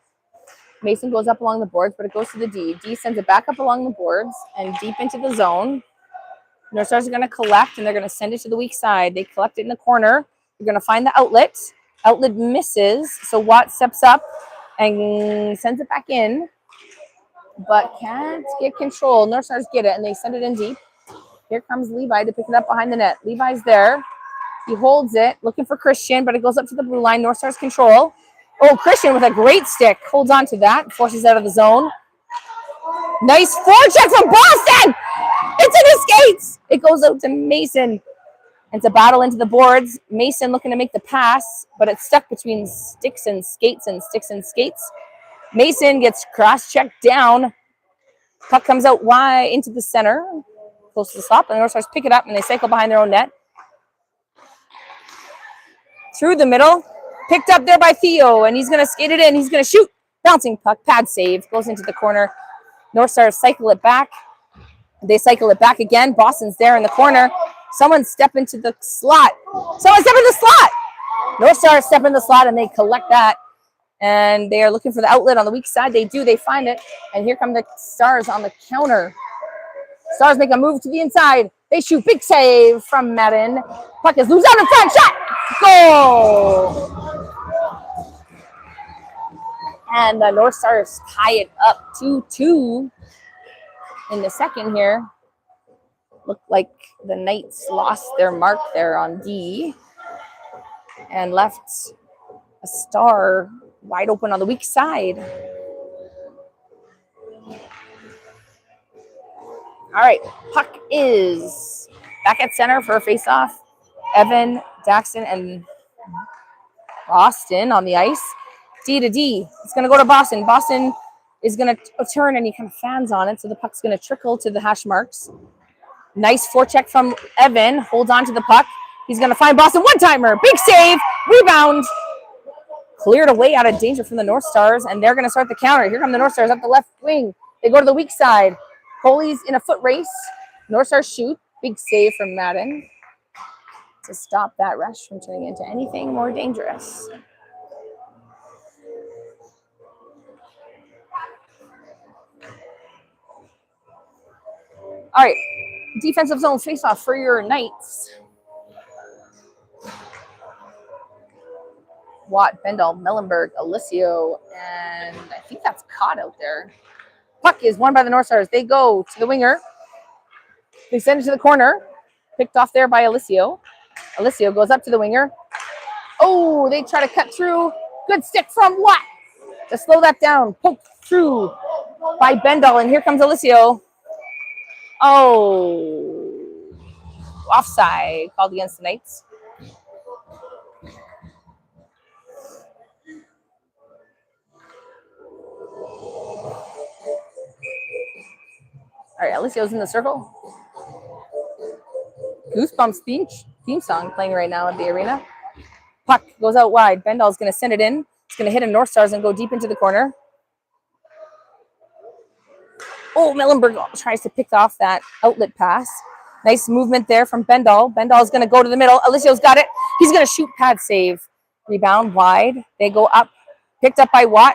Mason goes up along the boards, but it goes to the D. D sends it back up along the boards and deep into the zone. North Stars are going to collect, and they're going to send it to the weak side. They collect it in the corner. They're going to find the outlet. Outlet misses, so Watt steps up and sends it back in, but can't get control. North Stars get it, and they send it in deep. Here comes Levi to pick it up behind the net. Levi's there. He holds it, looking for Christian, but it goes up to the blue line. North Stars control. Oh, Christian with a great stick. Holds on to that. Forces out of the zone. Nice forecheck from Boston. It's in his skates. It goes out to Mason. It's a battle into the boards. Mason looking to make the pass, but it's stuck between sticks and skates and sticks and skates. Mason gets cross-checked down. Puck comes out wide into the center, close to the stop, and the North Stars pick it up and they cycle behind their own net. Through the middle, picked up there by Theo, and he's going to skate it in. He's going to shoot. Bouncing puck, pad save, goes into the corner. North Stars cycle it back. They cycle it back again. Boston's there in the corner. Someone step into the slot. Someone step in the slot. North Stars step in the slot, and they collect that. And they are looking for the outlet on the weak side. They do. They find it. And here come the Stars on the counter. Stars make a move to the inside. They shoot. Big save from Madden. Puck is loose out in front. Shot. Goal. And the North Stars tie it up 2-2 in the second here. Looked like the Knights lost their mark there on D and left a Star wide open on the weak side. All right, puck is back at center for a face-off. Evan, Daxton, and Boston on the ice. D to D. It's going to go to Boston. Boston is going to turn, and he kind of fans on it, so the puck's going to trickle to the hash marks. Nice forecheck from Evan. Holds on to the puck. He's going to find Boston. One-timer. Big save. Rebound. Cleared away out of danger from the North Stars, and they're going to start the counter. Here come the North Stars up the left wing. They go to the weak side. Coley's in a foot race. North Stars shoot. Big save from Madden to stop that rush from turning into anything more dangerous. All right, defensive zone face-off for your Knights. Watt, Bendel, Mellenberg, Alicio, and I think that's caught out there. Puck is won by the North Stars. They go to the winger. They send it to the corner. Picked off there by Alicio. Alicio goes up to the winger. Oh, they try to cut through. Good stick from Watt to slow that down. Poked through by Bendel, and here comes Alicio. Oh, offside called against the Knights. All right, Alicio's in the circle. Goosebumps theme song playing right now at the arena. Puck goes out wide. Bendel's going to send it in. It's going to hit a North Stars and go deep into the corner. Oh, Mellenberg tries to pick off that outlet pass. Nice movement there from Bendel. Bendel's going to go to the middle. Alicio's got it. He's going to shoot, pad save. Rebound wide. They go up. Picked up by Watt.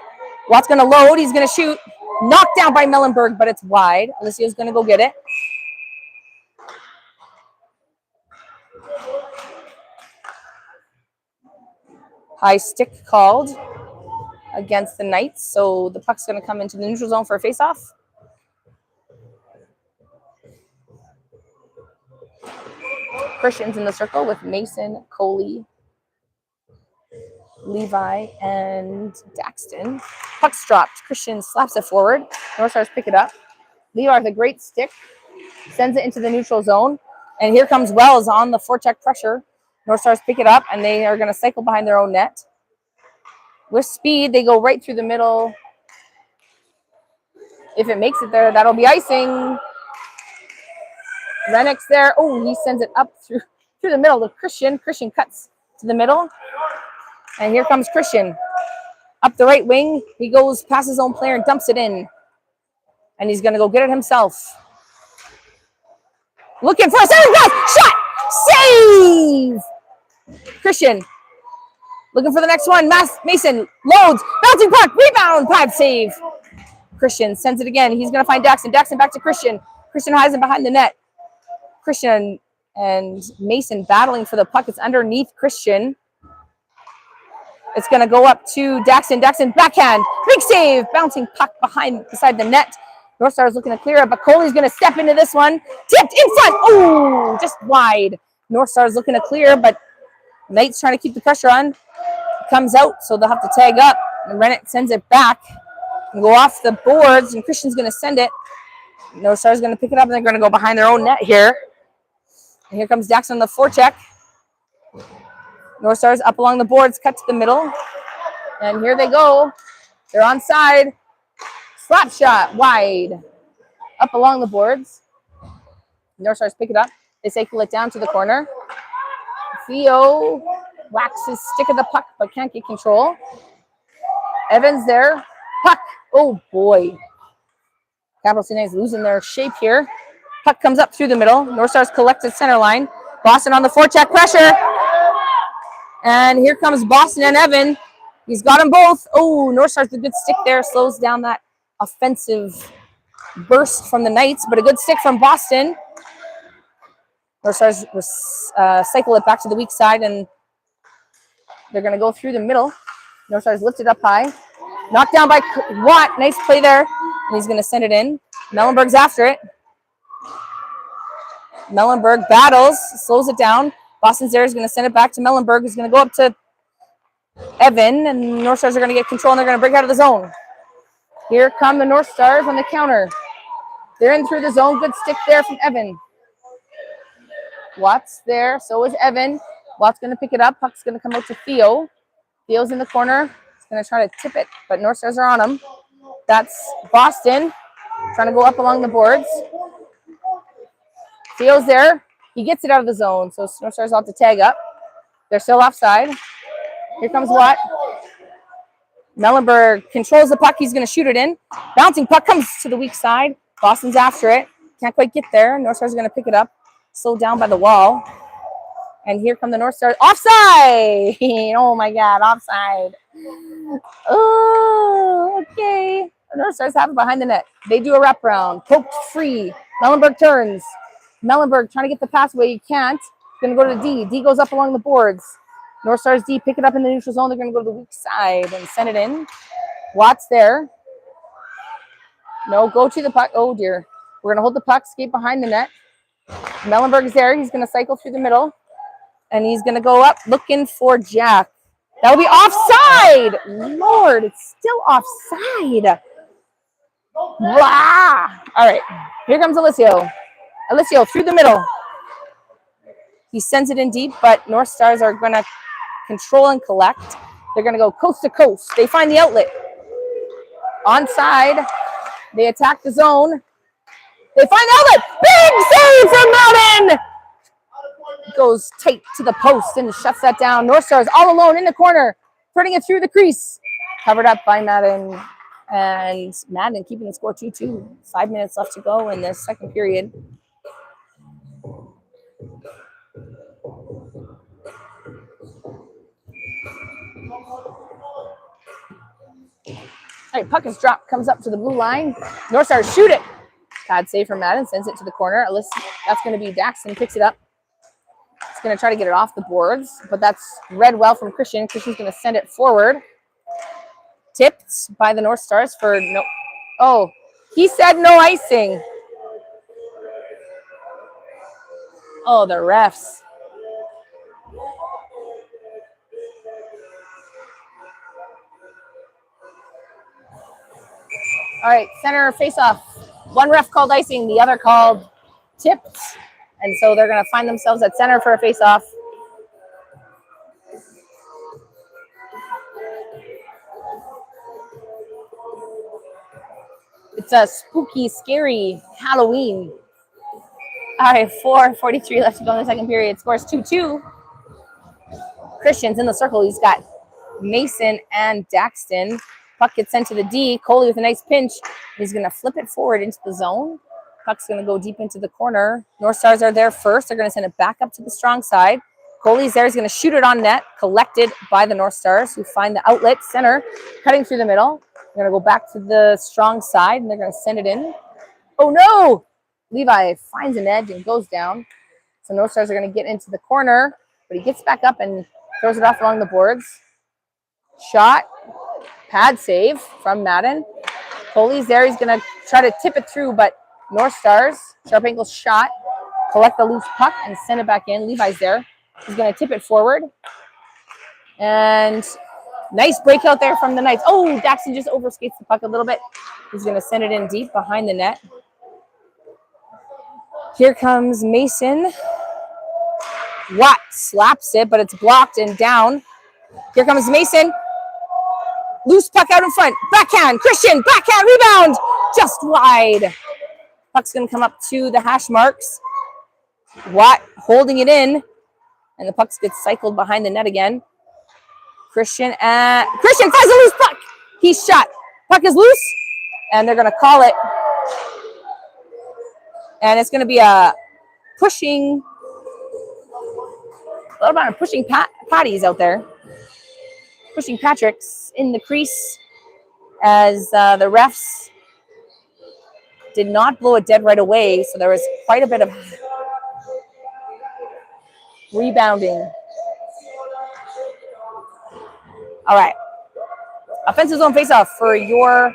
Watt's going to load. He's going to shoot. Knocked down by Mellenberg, but it's wide. Alicio's going to go get it. High stick called against the Knights, so the puck's going to come into the neutral zone for a face-off. Christian's in the circle with Mason, Coley, Levi, and Daxton. Puck's dropped. Christian slaps it forward. North Stars pick it up. Levi with a great stick. Sends it into the neutral zone. And here comes Wells on the forecheck pressure. North Stars pick it up, and they are going to cycle behind their own net. With speed, they go right through the middle. If it makes it there, that'll be icing. Rennick's there. Oh, he sends it up through the middle to Christian. Christian cuts to the middle. And here comes Christian. Up the right wing. He goes past his own player and dumps it in. And he's going to go get it himself. Looking for a second pass. Shot. Save. Christian. Looking for the next one. Mason loads. Bouncing puck. Rebound. Pad save. Christian sends it again. He's going to find Daxton. Daxton back to Christian. Christian hides him behind the net. Christian and Mason battling for the puck. It's underneath Christian. It's going to go up to Daxton. Daxton backhand. Big save. Bouncing puck beside the net. North Stars looking to clear it, but Coley's going to step into this one. Tipped in front. Oh, just wide. North Stars looking to clear, but Knight's trying to keep the pressure on. Comes out, so they'll have to tag up. And Rennick sends it back and go off the boards, and Christian's going to send it. North Stars going to pick it up, and they're going to go behind their own net here. And here comes Daxton on the forecheck. North Stars up along the boards, cut to the middle. And here they go. They're onside. Slap shot wide. Up along the boards. North Stars pick it up. They cycle it down to the corner. Theo whacks his stick at the puck, but can't get control. Evans there. Puck. Oh, boy. Capital City Knights losing their shape here. Puck comes up through the middle. North Stars collect at center line. Boston on the forecheck pressure. And here comes Boston and Evan. He's got them both. Oh, North Stars with a good stick there. Slows down that offensive burst from the Knights, but a good stick from Boston. North Stars cycle it back to the weak side, and they're going to go through the middle. North Stars lifted up high. Knocked down by Watt. Nice play there. And he's going to send it in. Mellenberg's after it. Mellenberg battles, slows it down. Boston's there is going to send it back to Mellenberg, who's going to go up to Evan, and North Stars are going to get control, and they're going to break out of the zone. Here come the North Stars on the counter. They're in through the zone. Good stick there from Evan. Watt's there. So is Evan. Watt's going to pick it up. Puck's going to come out to Theo. Theo's in the corner. He's going to try to tip it, but North Stars are on him. That's Boston trying to go up along the boards. Theo's there. He gets it out of the zone, so North Stars out to tag up. They're still offside. Here comes Watt. Mellenberg controls the puck. He's going to shoot it in. Bouncing puck comes to the weak side. Boston's after it. Can't quite get there. North Stars are going to pick it up. Slowed down by the wall. And here come the North Stars. Offside! Oh my God, offside. Oh, okay. The North Stars have it behind the net. They do a wraparound. Poked free. Mellenberg turns. Mellenberg trying to get the pass away. He can't. Going to go to D. D goes up along the boards. North Stars D pick it up in the neutral zone. They're going to go to the weak side and send it in. Watt's there. No, go to the puck. Oh, dear. We're going to hold the puck, skate behind the net. Mellenberg's there. He's going to cycle through the middle. And he's going to go up looking for Jack. That'll be offside. Lord, it's still offside. Blah. All right. Here comes Alessio. Alessio through the middle. He sends it in deep, but North Stars are going to control and collect. They're going to go coast to coast. They find the outlet. Onside. They attack the zone. They find the outlet. Big save from Mountain. Goes tight to the post and shuts that down. North Stars all alone in the corner, putting it through the crease. Covered up by Madden. And Madden keeping the score 2-2. 5 minutes left to go in the second period. All right, puck is dropped, comes up to the blue line. North Stars shoot it. Bad save from Madden, sends it to the corner. That's going to be Daxon, picks it up. He's going to try to get it off the boards, but that's read well from Christian. Christian's going to send it forward. Tipped by the North Stars for no. Oh, he said no icing. Oh, the refs. All right, center face-off. One ref called icing, the other called tipped. And so they're going to find themselves at center for a face-off. It's a spooky, scary Halloween. All right, 4:43 left to go in the second period. Scores 2-2. Christian's in the circle. He's got Mason and Daxton. Puck gets sent to the D. Coley with a nice pinch. He's going to flip it forward into the zone. Puck's going to go deep into the corner. North Stars are there first. They're going to send it back up to the strong side. Coley's there. He's going to shoot it on net. Collected by the North Stars, who find the outlet center, cutting through the middle. They're going to go back to the strong side, and they're going to send it in. Oh, no! Levi finds an edge and goes down. So North Stars are going to get into the corner, but he gets back up and throws it off along the boards. Shot. Pad save from Madden. Coley's there. He's going to try to tip it through, but North Stars, sharp angle shot, collect the loose puck and send it back in. Levi's there. He's going to tip it forward. And nice breakout there from the Knights. Oh, Daxton just overskates the puck a little bit. He's going to send it in deep behind the net. Here comes Mason. Watt slaps it, but it's blocked and down. Here comes Mason. Loose puck out in front. Backhand. Christian. Backhand. Rebound. Just wide. Puck's going to come up to the hash marks. Watt holding it in. And the puck gets cycled behind the net again. Christian finds a loose puck. He's shot. Puck is loose. And they're going to call it. And it's going to be a pushing. A little bit of pushing patties out there. Pushing Patrick's in the crease as the refs did not blow it dead right away. So there was quite a bit of rebounding. All right. Offensive zone faceoff for your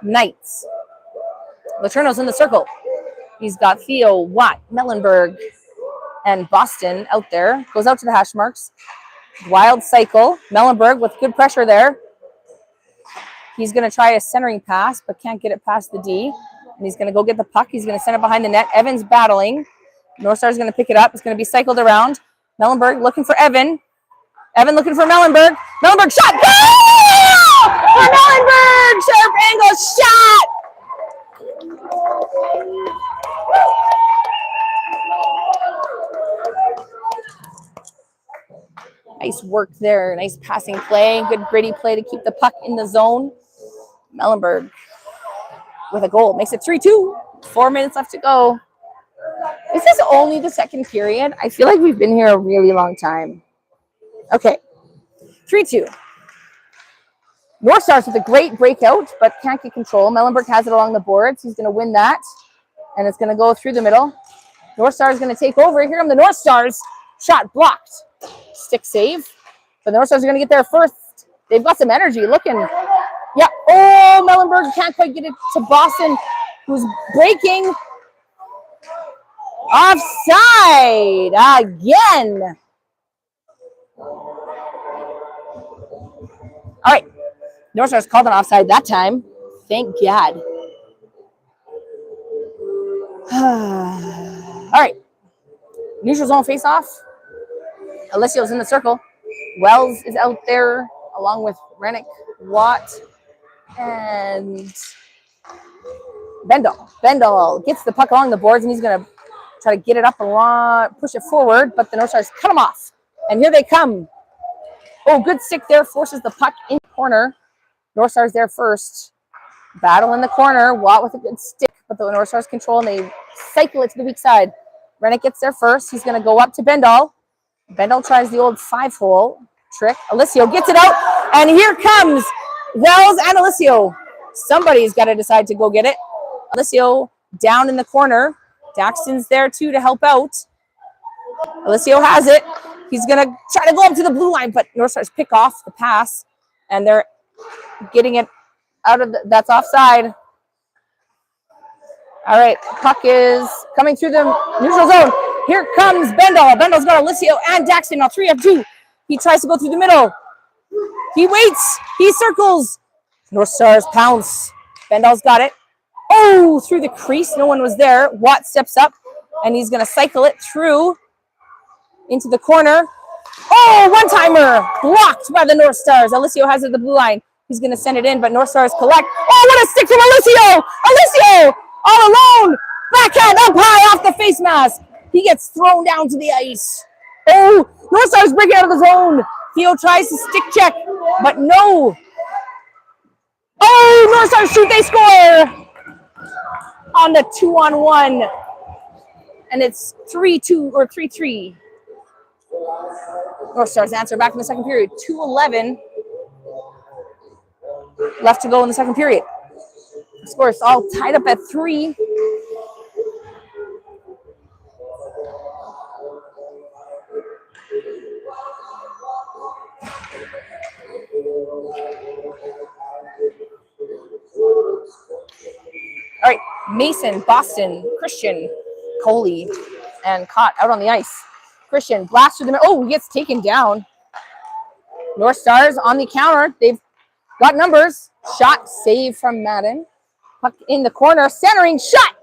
Knights. Laterno's in the circle. He's got Theo, Watt, Mellenberg, and Boston out there. Goes out to the hash marks. Wild cycle. Mellenberg with good pressure there. He's going to try a centering pass, but can't get it past the D. And he's going to go get the puck. He's going to send it behind the net. Evan's battling. North Star's going to pick it up. It's going to be cycled around. Mellenberg looking for Evan. Evan looking for Mellenberg. Mellenberg shot. Goal! For Mellenberg! Sharp angle shot! Nice work there. Nice passing play. Good gritty play to keep the puck in the zone. Mellenberg with a goal. Makes it 3-2. 4 minutes left to go. Is this only the second period? I feel like we've been here a really long time. Okay. 3-2. North Stars with a great breakout, but can't get control. Mellenberg has it along the boards. He's going to win that. And it's going to go through the middle. North Stars going to take over. Here come the North Stars. Shot blocked. Stick save. But the North Stars are going to get there first. They've got some energy. Looking. Yeah. Oh, Mellenberg can't quite get it to Boston, who's breaking. Offside again. All right. North Stars called an offside that time. Thank God. All right. Neutral zone face-off. Alessio's in the circle. Wells is out there along with Rennick, Watt, and Bendel. Bendel gets the puck along the boards, and he's going to try to get it up a lot, push it forward, but the North Stars cut him off. And here they come. Oh, good stick there. Forces the puck in the corner. North Stars there first. Battle in the corner. Watt with a good stick, but the North Stars control, and they cycle it to the weak side. Rennick gets there first. He's going to go up to Bendel. Bendel tries the old 5-hole trick. Alessio gets it out, and here comes Wells and Alessio. Somebody's got to decide to go get it. Alessio down in the corner. Daxton's there too to help out. Alessio has it. He's going to try to go up to the blue line, but North Stars pick off the pass, and they're getting it out of that's offside. All right, puck is coming through the neutral zone. Here comes Bendel. Bendel's got Alessio and Daxton. Now 3-2. He tries to go through the middle. He waits. He circles. North Stars pounce. Bendel's got it. Oh, through the crease. No one was there. Watt steps up, and he's going to cycle it through into the corner. Oh, one-timer. Blocked by the North Stars. Alessio has it at the blue line. He's going to send it in, but North Stars collect. Oh, what a stick from Alessio. Alessio all alone. Backhand up high off the face mask. He gets thrown down to the ice. Oh, North Stars breaking out of the zone. Theo tries to stick check, but no. Oh, North Stars shoot, they score on the 2-on-1. And it's 3-2 or 3-3. North Stars answer back in the second period. 2:11 left to go in the second period. The score is all tied up at 3. All right, Mason, Boston, Christian, Coley, and Cott out on the ice. Christian blasts through the middle. Oh, he gets taken down. North Stars on the counter. They've got numbers. Shot save from Madden. Puck in the corner. Centering shot.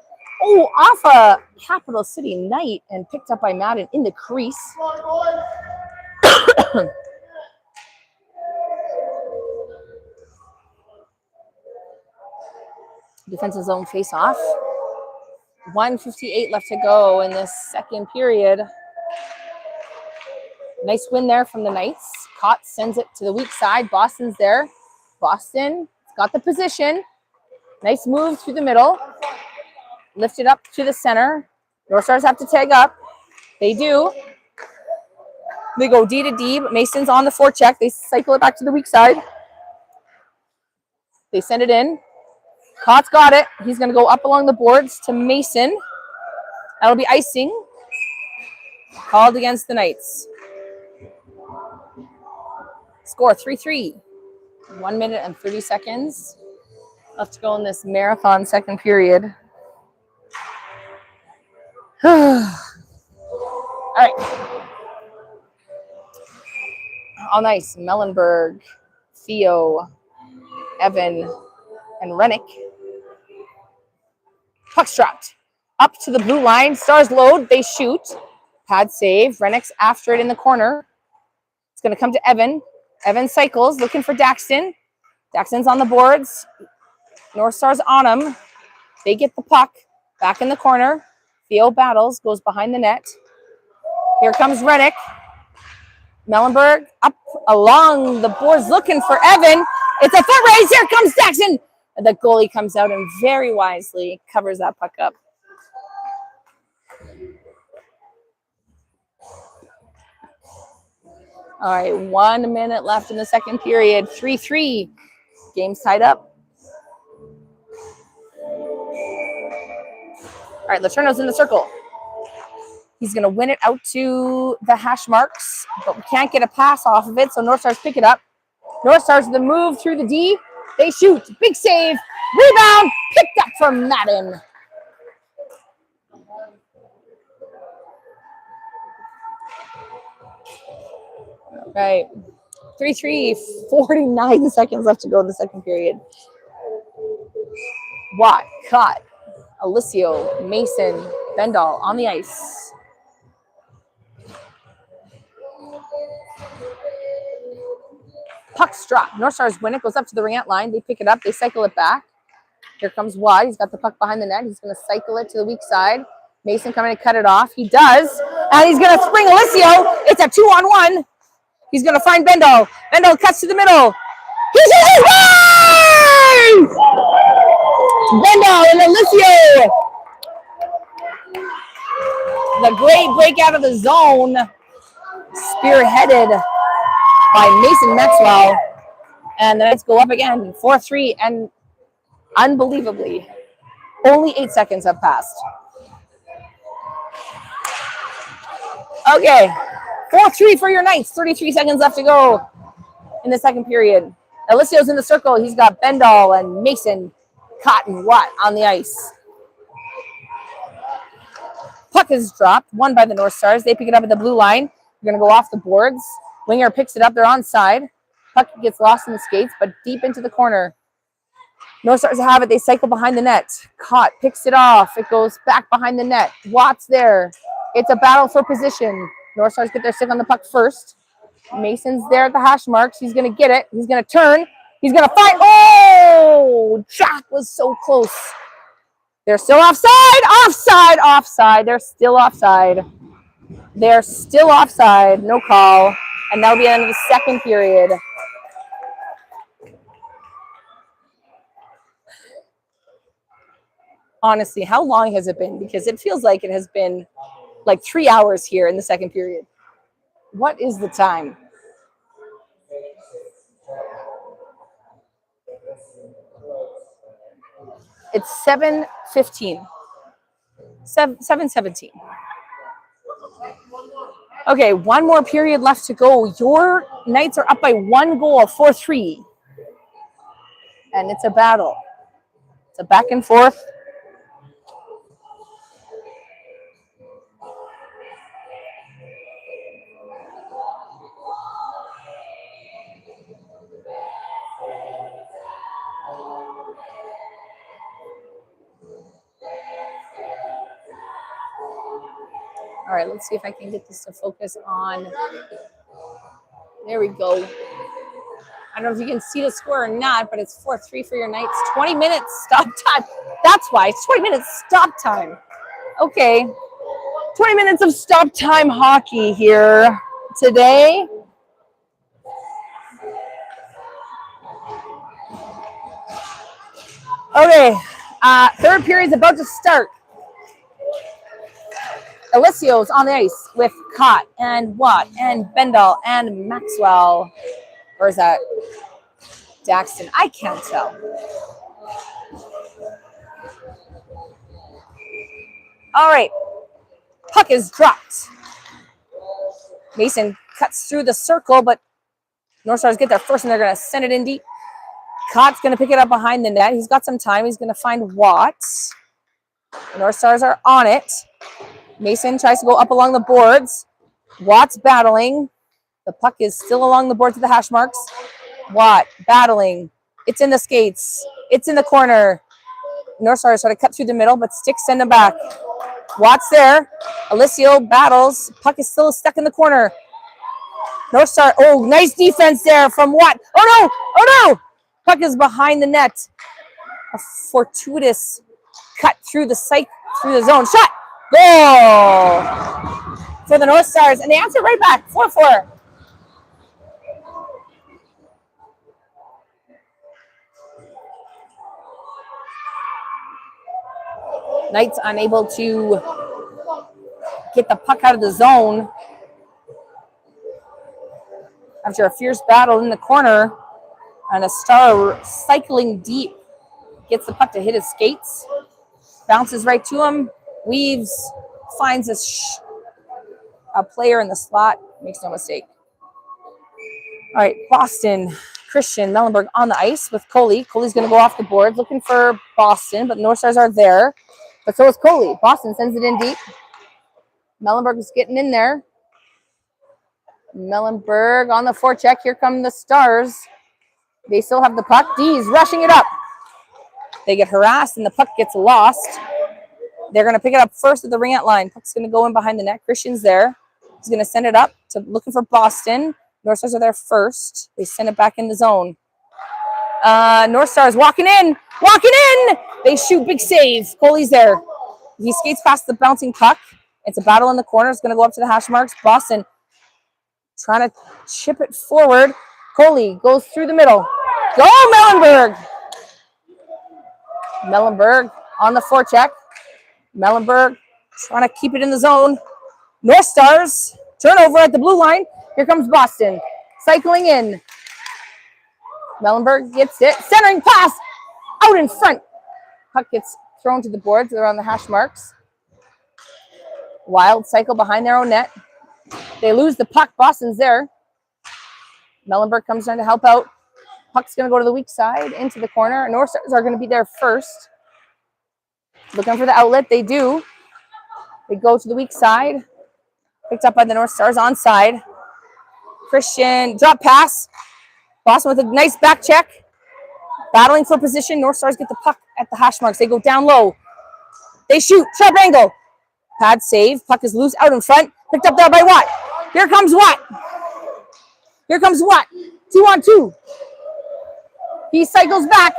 Oh, off a Capital City Knight and picked up by Madden in the crease. Defensive zone face off. 1:58 left to go in this second period. Nice win there from the Knights. Cott sends it to the weak side. Boston's there. Boston got the position. Nice move through the middle. Lift it up to the center. North Stars have to tag up. They do. They go D to D, but Mason's on the forecheck. They cycle it back to the weak side. They send it in. Cott's got it. He's going to go up along the boards to Mason. That'll be icing. Called against the Knights. Score 3-3. 1 minute and 30 seconds left to go in this marathon second period. All right. All nice. Mellenberg, Theo, Evan, and Rennick. Puck's dropped. Up to the blue line. Stars load. They shoot. Pad save. Rennick's after it in the corner. It's going to come to Evan. Evan cycles, looking for Daxton. Daxton's on the boards. North Stars on him. They get the puck. Back in the corner. Theo battles, goes behind the net. Here comes Rennick. Mellenberg up along the boards looking for Evan. It's a foot race. Here comes Daxton. The goalie comes out and very wisely covers that puck up. All right, 1 minute left in the second period. 3-3. Game's tied up. All right, Letourneau's in the circle. He's going to win it out to the hash marks, but we can't get a pass off of it, so North Stars pick it up. North Stars the move through the D. They shoot. Big save. Rebound. Picked up from Madden. All right. 3-3. 49 seconds left to go in the second period. Watt, Cott, Alicio, Mason, Bendall on the ice. Puck's dropped. North Stars win it. Goes up to the ring out line. They pick it up. They cycle it back. Here comes Watt. He's got the puck behind the net. He's going to cycle it to the weak side. Mason coming to cut it off. He does. And he's going to spring Alicio. It's a 2-on-1. He's going to find Bendall. Bendall cuts to the middle. He's in his way! Bendall and Alicio. The great break out of the zone. Spearheaded by Mason Maxwell. And the Knights go up again. 4-3. And unbelievably, only 8 seconds have passed. Okay. 4-3 for your Knights. 33 seconds left to go in the second period. Alicio's in the circle. He's got Bendall and Mason, Cotton, Watt on the ice. Puck is dropped. Won by the North Stars. They pick it up at the blue line. They're going to go off the boards. Winger picks it up. They're onside. Puck gets lost in the skates, but deep into the corner. North Stars have it. They cycle behind the net. Cott picks it off. It goes back behind the net. Watt's there. It's a battle for position. North Stars get their stick on the puck first. Mason's there at the hash marks. He's going to get it. He's going to turn. He's going to fight. Oh! Jack was so close. They're still offside. Offside. Offside. They're still offside. They're still offside. No call. And that'll be the end of the second period. Honestly, how long has it been? Because it feels like it has been like 3 hours here in the second period. What is the time? It's 7:15. 7:17. Okay, one more period left to go. Your Knights are up by 1 goal, 4-3. And it's a battle. It's a back and forth. All right, let's see if I can get this to focus on. There we go. I don't know if you can see the score or not, but it's 4-3 for your Knights. 20 minutes stop time. That's why. It's 20 minutes stop time. Okay. 20 minutes of stop time hockey here today. Okay. Third period is about to start. Alessio's on the ice with Cott and Watt and Bendall and Maxwell. Or is that Daxton? I can't tell. All right. Puck is dropped. Mason cuts through the circle, but North Stars get there first, and they're going to send it in deep. Cott's going to pick it up behind the net. He's got some time. He's going to find Watt. North Stars are on it. Mason tries to go up along the boards. Watt's battling. The puck is still along the boards of the hash marks. Watt battling. It's in the skates. It's in the corner. North Stars try to cut through the middle, but sticks send him back. Watt's there. Alessio battles. Puck is still stuck in the corner. North Star. Oh, nice defense there from Watt. Oh no! Oh no! Puck is behind the net. A fortuitous cut through the zone. Shot. Goal for the North Stars, and they answer right back. 4-4. Knights unable to get the puck out of the zone after a fierce battle in the corner, and a Star cycling deep gets the puck to hit his skates, bounces right to him, weaves, finds a player in the slot, makes no mistake. All right, Boston, Christian, Mellenberg on the ice with Coley. Coley's going to go off the boards looking for Boston, but the North Stars are there. But so is Coley. Boston sends it in deep. Mellenberg is getting in there. Mellenberg on the forecheck. Here come the Stars. They still have the puck. D's rushing it up. They get harassed and the puck gets lost. They're going to pick it up first at the ring out line. Puck's going to go in behind the net. Christian's there. He's going to send it up to looking for Boston. North Stars are there first. They send it back in the zone. North Stars walking in. Walking in! They shoot, big save. Coley's there. He skates past the bouncing puck. It's a battle in the corner. It's going to go up to the hash marks. Boston trying to chip it forward. Coley goes through the middle. Go, Mellenberg! Mellenberg on the forecheck. Mellenberg trying to keep it in the zone. North Stars turnover at the blue line. Here comes Boston. Cycling in. Mellenberg gets it. Centering pass. Out in front. Puck gets thrown to the boards. They're on the hash marks. Wild cycle behind their own net. They lose the puck. Boston's there. Mellenberg comes down to help out. Puck's going to go to the weak side, into the corner. North Stars are going to be there first. Looking for the outlet. They do. They go to the weak side. Picked up by the North Stars onside. Christian, drop pass. Boston with a nice back check. Battling for position. North Stars get the puck at the hash marks. They go down low. They shoot. Sharp angle. Pad save. Puck is loose out in front. Picked up there by Watt. Here comes Watt. Here comes Watt. 2-on-2. He cycles back.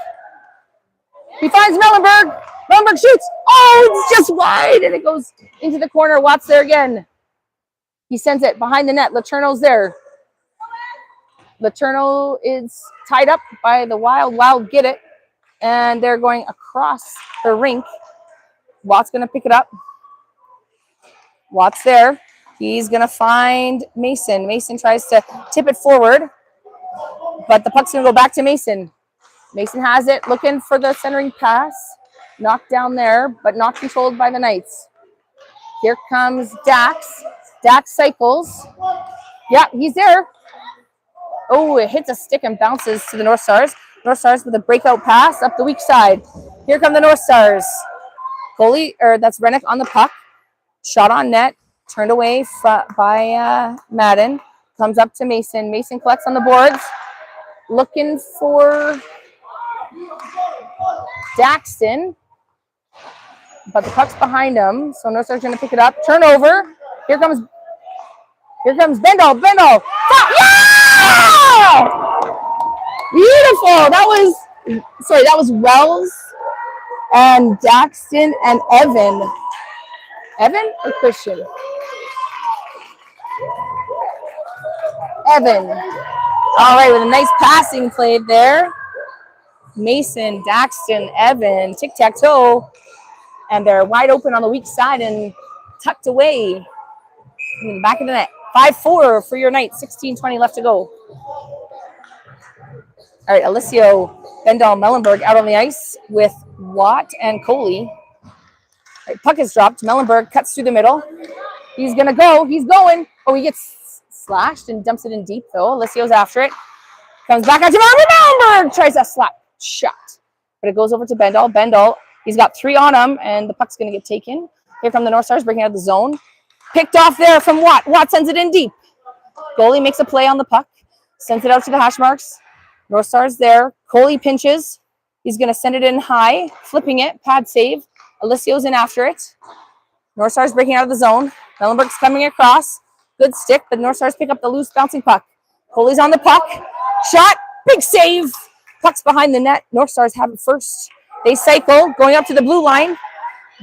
He finds Mellenberg. Mellenberg shoots. Oh, it's just wide. And it goes into the corner. Watt's there again. He sends it behind the net. Laterno's there. Laterno is tied up by the Wild. Wild get it. And they're going across the rink. Watt's going to pick it up. Watt's there. He's going to find Mason. Mason tries to tip it forward. But the puck's going to go back to Mason. Mason has it. Looking for the centering pass. Knocked down there, but not controlled by the Knights. Here comes Dax. Dax cycles. Yeah, he's there. Oh, it hits a stick and bounces to the North Stars. North Stars with a breakout pass up the weak side. Here come the North Stars. Goalie, or that's Rennick on the puck. Shot on net. Turned away by Madden. Comes up to Mason. Mason collects on the boards. Looking for Daxton. But the puck's behind him. So North Stars going to pick it up. Turnover. Here comes Bendall. Bendall. Yeah! Beautiful. That was Wells and Daxton and Evan. Evan or Christian? Evan. All right, with a nice passing play there. Mason, Daxton, Evan, tic-tac-toe. And they're wide open on the weak side and tucked away in the back of the net. 5-4 for your Knights. 16:20 left to go. All right, Alessio, Bendall, Mellenberg out on the ice with Watt and Coley. All right, puck is dropped. Mellenberg cuts through the middle. He's going to go. He's going. Oh, he gets slashed and dumps it in deep, though. Alessio's after it. Comes back out to Mellenberg. Tries a slap shot. But it goes over to Bendall. Bendall, he's got 3 on him, and the puck's going to get taken. Here come the North Stars breaking out of the zone. Picked off there from Watt. Watt sends it in deep. Goalie makes a play on the puck. Sends it out to the hash marks. North Stars there. Coley pinches. He's going to send it in high. Flipping it. Pad save. Alessio's in after it. North Stars breaking out of the zone. Mellenberg's coming across. Good stick, but North Stars pick up the loose bouncing puck. Coley's on the puck. Shot. Big save. Puck's behind the net. North Stars have it first. They cycle. Going up to the blue line.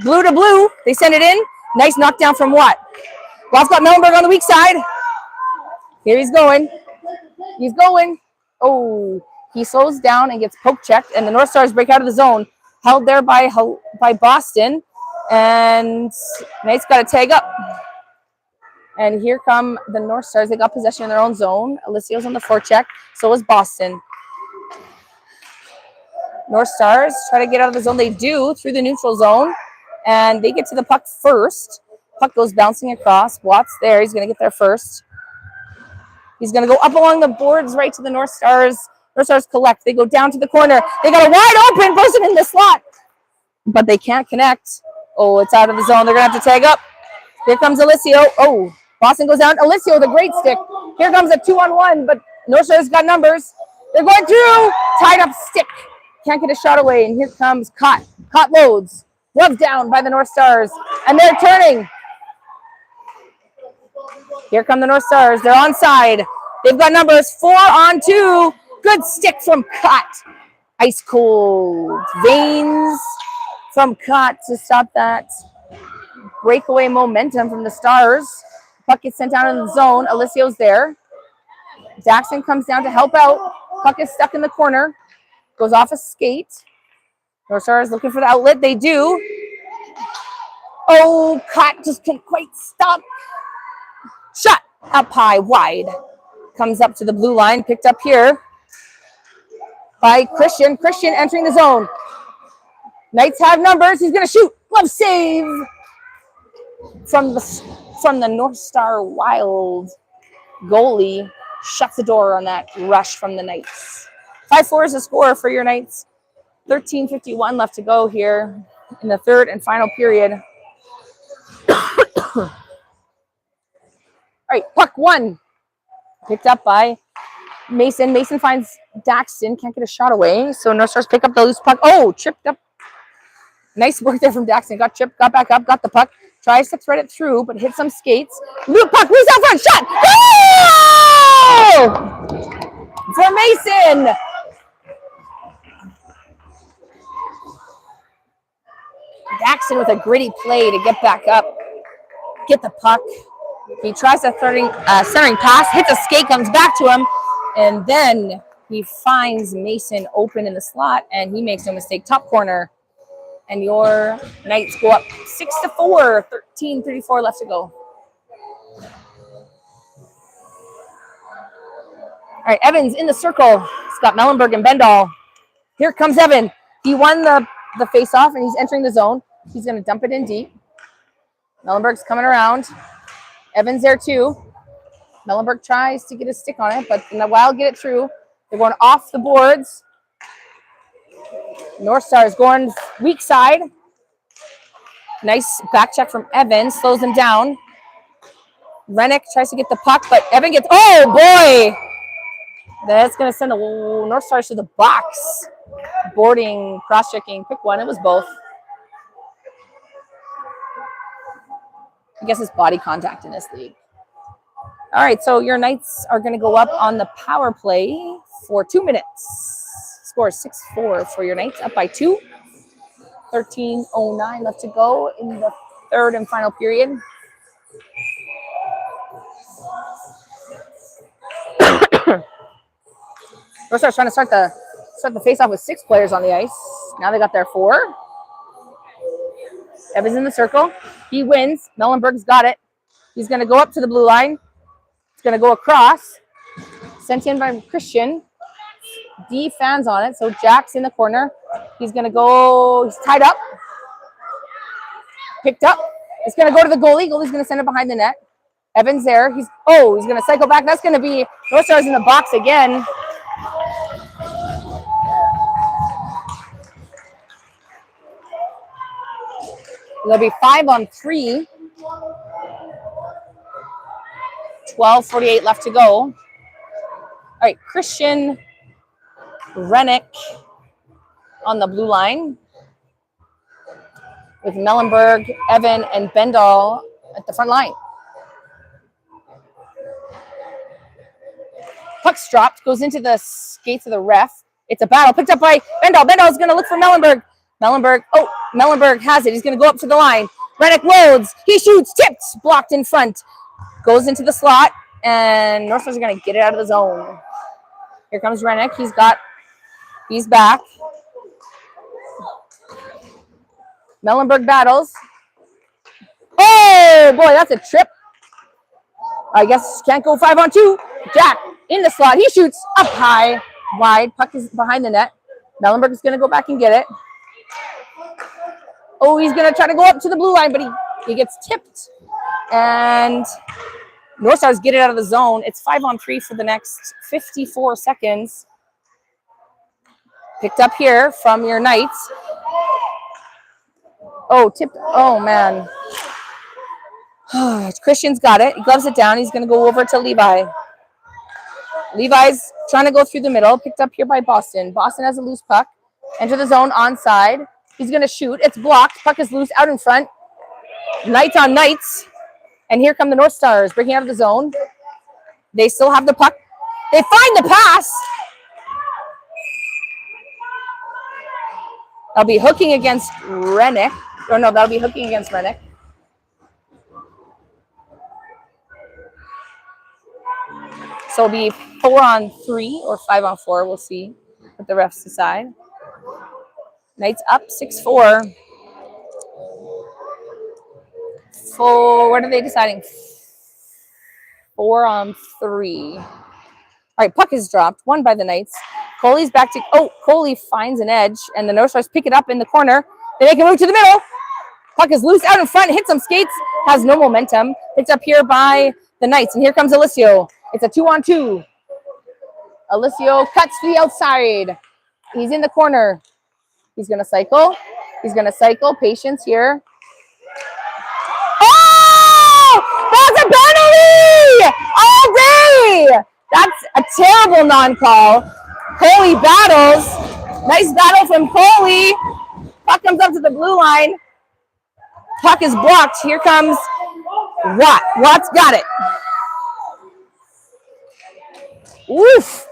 Blue to blue. They send it in. Nice knockdown from Watt. Watt's got Mellenberg on the weak side. Here he's going. He's going. Oh, he slows down and gets poke checked, and the North Stars break out of the zone. Held there by Boston, and Knight's got to tag up. And here come the North Stars. They got possession in their own zone. Alessio's on the forecheck. So is Boston. North Stars try to get out of the zone. They do through the neutral zone, and they get to the puck first. Puck goes bouncing across. Watt's there. He's going to get there first. He's going to go up along the boards right to the North Stars. North Stars collect. They go down to the corner. They got a wide open person in the slot, but they can't connect. Oh, it's out of the zone. They're going to have to tag up. Here comes Alessio. Oh, Boston goes down. Alessio with a great stick. Here comes a 2-on-1, but North Stars got numbers. They're going through. Tied up stick. Can't get a shot away, and here comes Cott. Cott loads. Glove down by the North Stars, and they're turning. Here come the North Stars. They're onside. They've got numbers 4-on-2. Good stick from Cott. Ice cold veins from Cott to stop that breakaway momentum from the Stars. Puck gets sent down in the zone. Alessio's there. Daxton comes down to help out. Puck is stuck in the corner. Goes off a skate. North Stars looking for the outlet. They do. Oh, Cott just can't quite stop. Shot up high, wide. Comes up to the blue line. Picked up here by Christian. Christian entering the zone. Knights have numbers. He's going to shoot. Glove save from the North Star Wild goalie. Shuts the door on that rush from the Knights. 5-4 is the score for your Knights. 13:51 left to go here in the third and final period. All right, puck 1. Picked up by Mason. Mason finds Daxton. Can't get a shot away. So North Stars pick up the loose puck. Oh, tripped up. Nice work there from Daxton. Got tripped, got back up, got the puck. Tries to thread it through, but hit some skates. Loop puck, loose out front. Shot! Goal! For Mason. Daxton with a gritty play to get back up. Get the puck. He tries a centering pass, hits a skate, comes back to him, and then he finds Mason open in the slot, and he makes no mistake. Top corner, and your Knights go up 6-4, 13:34 left to go. All right, Evans in the circle. He's got Mellenberg and Bendall. Here comes Evan. He won the face-off, and he's entering the zone. He's going to dump it in deep. Mellenberg's coming around. Evans there too. Mellenberg tries to get a stick on it, but the Wild get it through. They're going off the boards. North Stars going weak side. Nice back check from Evans. Slows him down. Rennick tries to get the puck, but Evan gets... Oh, boy! That's going to send the North Stars to the box. Boarding, cross-checking. Pick one. It was both. I guess it's body contact in this league. All right, so your Knights are going to go up on the power play for 2 minutes. Score 6-4 for your Knights, up by 2. 13:09 left to go in the third and final period. North Star's trying to start the face-off with 6 players on the ice. Now they got their 4. Evans in the circle. He wins. Mellenberg's got it. He's going to go up to the blue line. He's going to go across. Sent in by Christian. D fans on it. So Jack's in the corner. He's going to go. He's tied up. Picked up. He's going to go to the goalie. Goalie's going to send it behind the net. Evans there. He's going to cycle back. That's going to be North Stars in the box again. It'll be 5-on-3. 12:48 left to go. All right, Christian, Rennick on the blue line with Mellenberg, Evan, and Bendall at the front line. Puck's dropped, goes into the skates of the ref. It's a battle picked up by Bendall. Bendall's going to look for Mellenberg. Mellenberg has it. He's going to go up to the line. Rennick loads. He shoots. Tipped. Blocked in front. Goes into the slot. And North Stars are going to get it out of the zone. Here comes Rennick. He's back. Mellenberg battles. Oh, boy, that's a trip. I guess can't go 5-on-2. Jack in the slot. He shoots up high, wide. Puck is behind the net. Mellenberg is going to go back and get it. Oh, he's going to try to go up to the blue line, but he gets tipped. And North Stars get it out of the zone. It's 5-on-3 for the next 54 seconds. Picked up here from your Knights. Oh, tipped. Oh, man. Christian's got it. He gloves it down. He's going to go over to Levi. Levi's trying to go through the middle. Picked up here by Boston. Boston has a loose puck. Enter the zone onside. He's going to shoot. It's blocked. Puck is loose out in front. Knights on Knights. And here come the North Stars breaking out of the zone. They still have the puck. They find the pass. That'll be hooking against Rennick. Or no, that'll be hooking against Rennick. So it'll be 4-on-3 or 5-on-4. We'll see what the refs decide. Knights up 6-4. What are they deciding? 4-on-3. All right, puck is dropped. Won by the Knights. Coley's back to... Oh, Coley finds an edge, and the North Stars pick it up in the corner. They make a move to the middle. Puck is loose out in front. Hits some skates. Has no momentum. Picked up here by the Knights, and here comes Alessio. It's a 2-on-2. Alessio cuts to the outside. He's in the corner. He's going to cycle. Patience here. Oh! That's a penalty! All day! That's a terrible non-call. Coley battles. Nice battle from Coley. Puck comes up to the blue line. Puck is blocked. Here comes Watt. Watt's got it. Oof.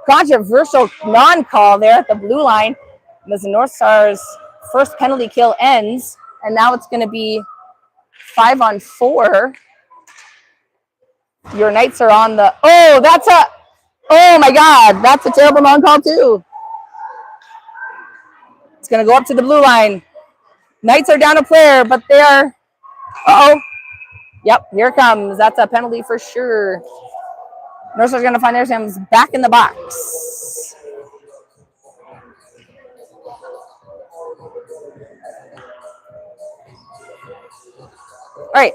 Controversial non-call there at the blue line. As the North Stars' first penalty kill ends. And now it's going to be 5-on-4. Your Knights are on the... Oh, my God. That's a terrible non-call, too. It's going to go up to the blue line. Knights are down a player, but they are... Uh-oh. Yep, here it comes. That's a penalty for sure. North Stars going to find themselves back in the box. All right.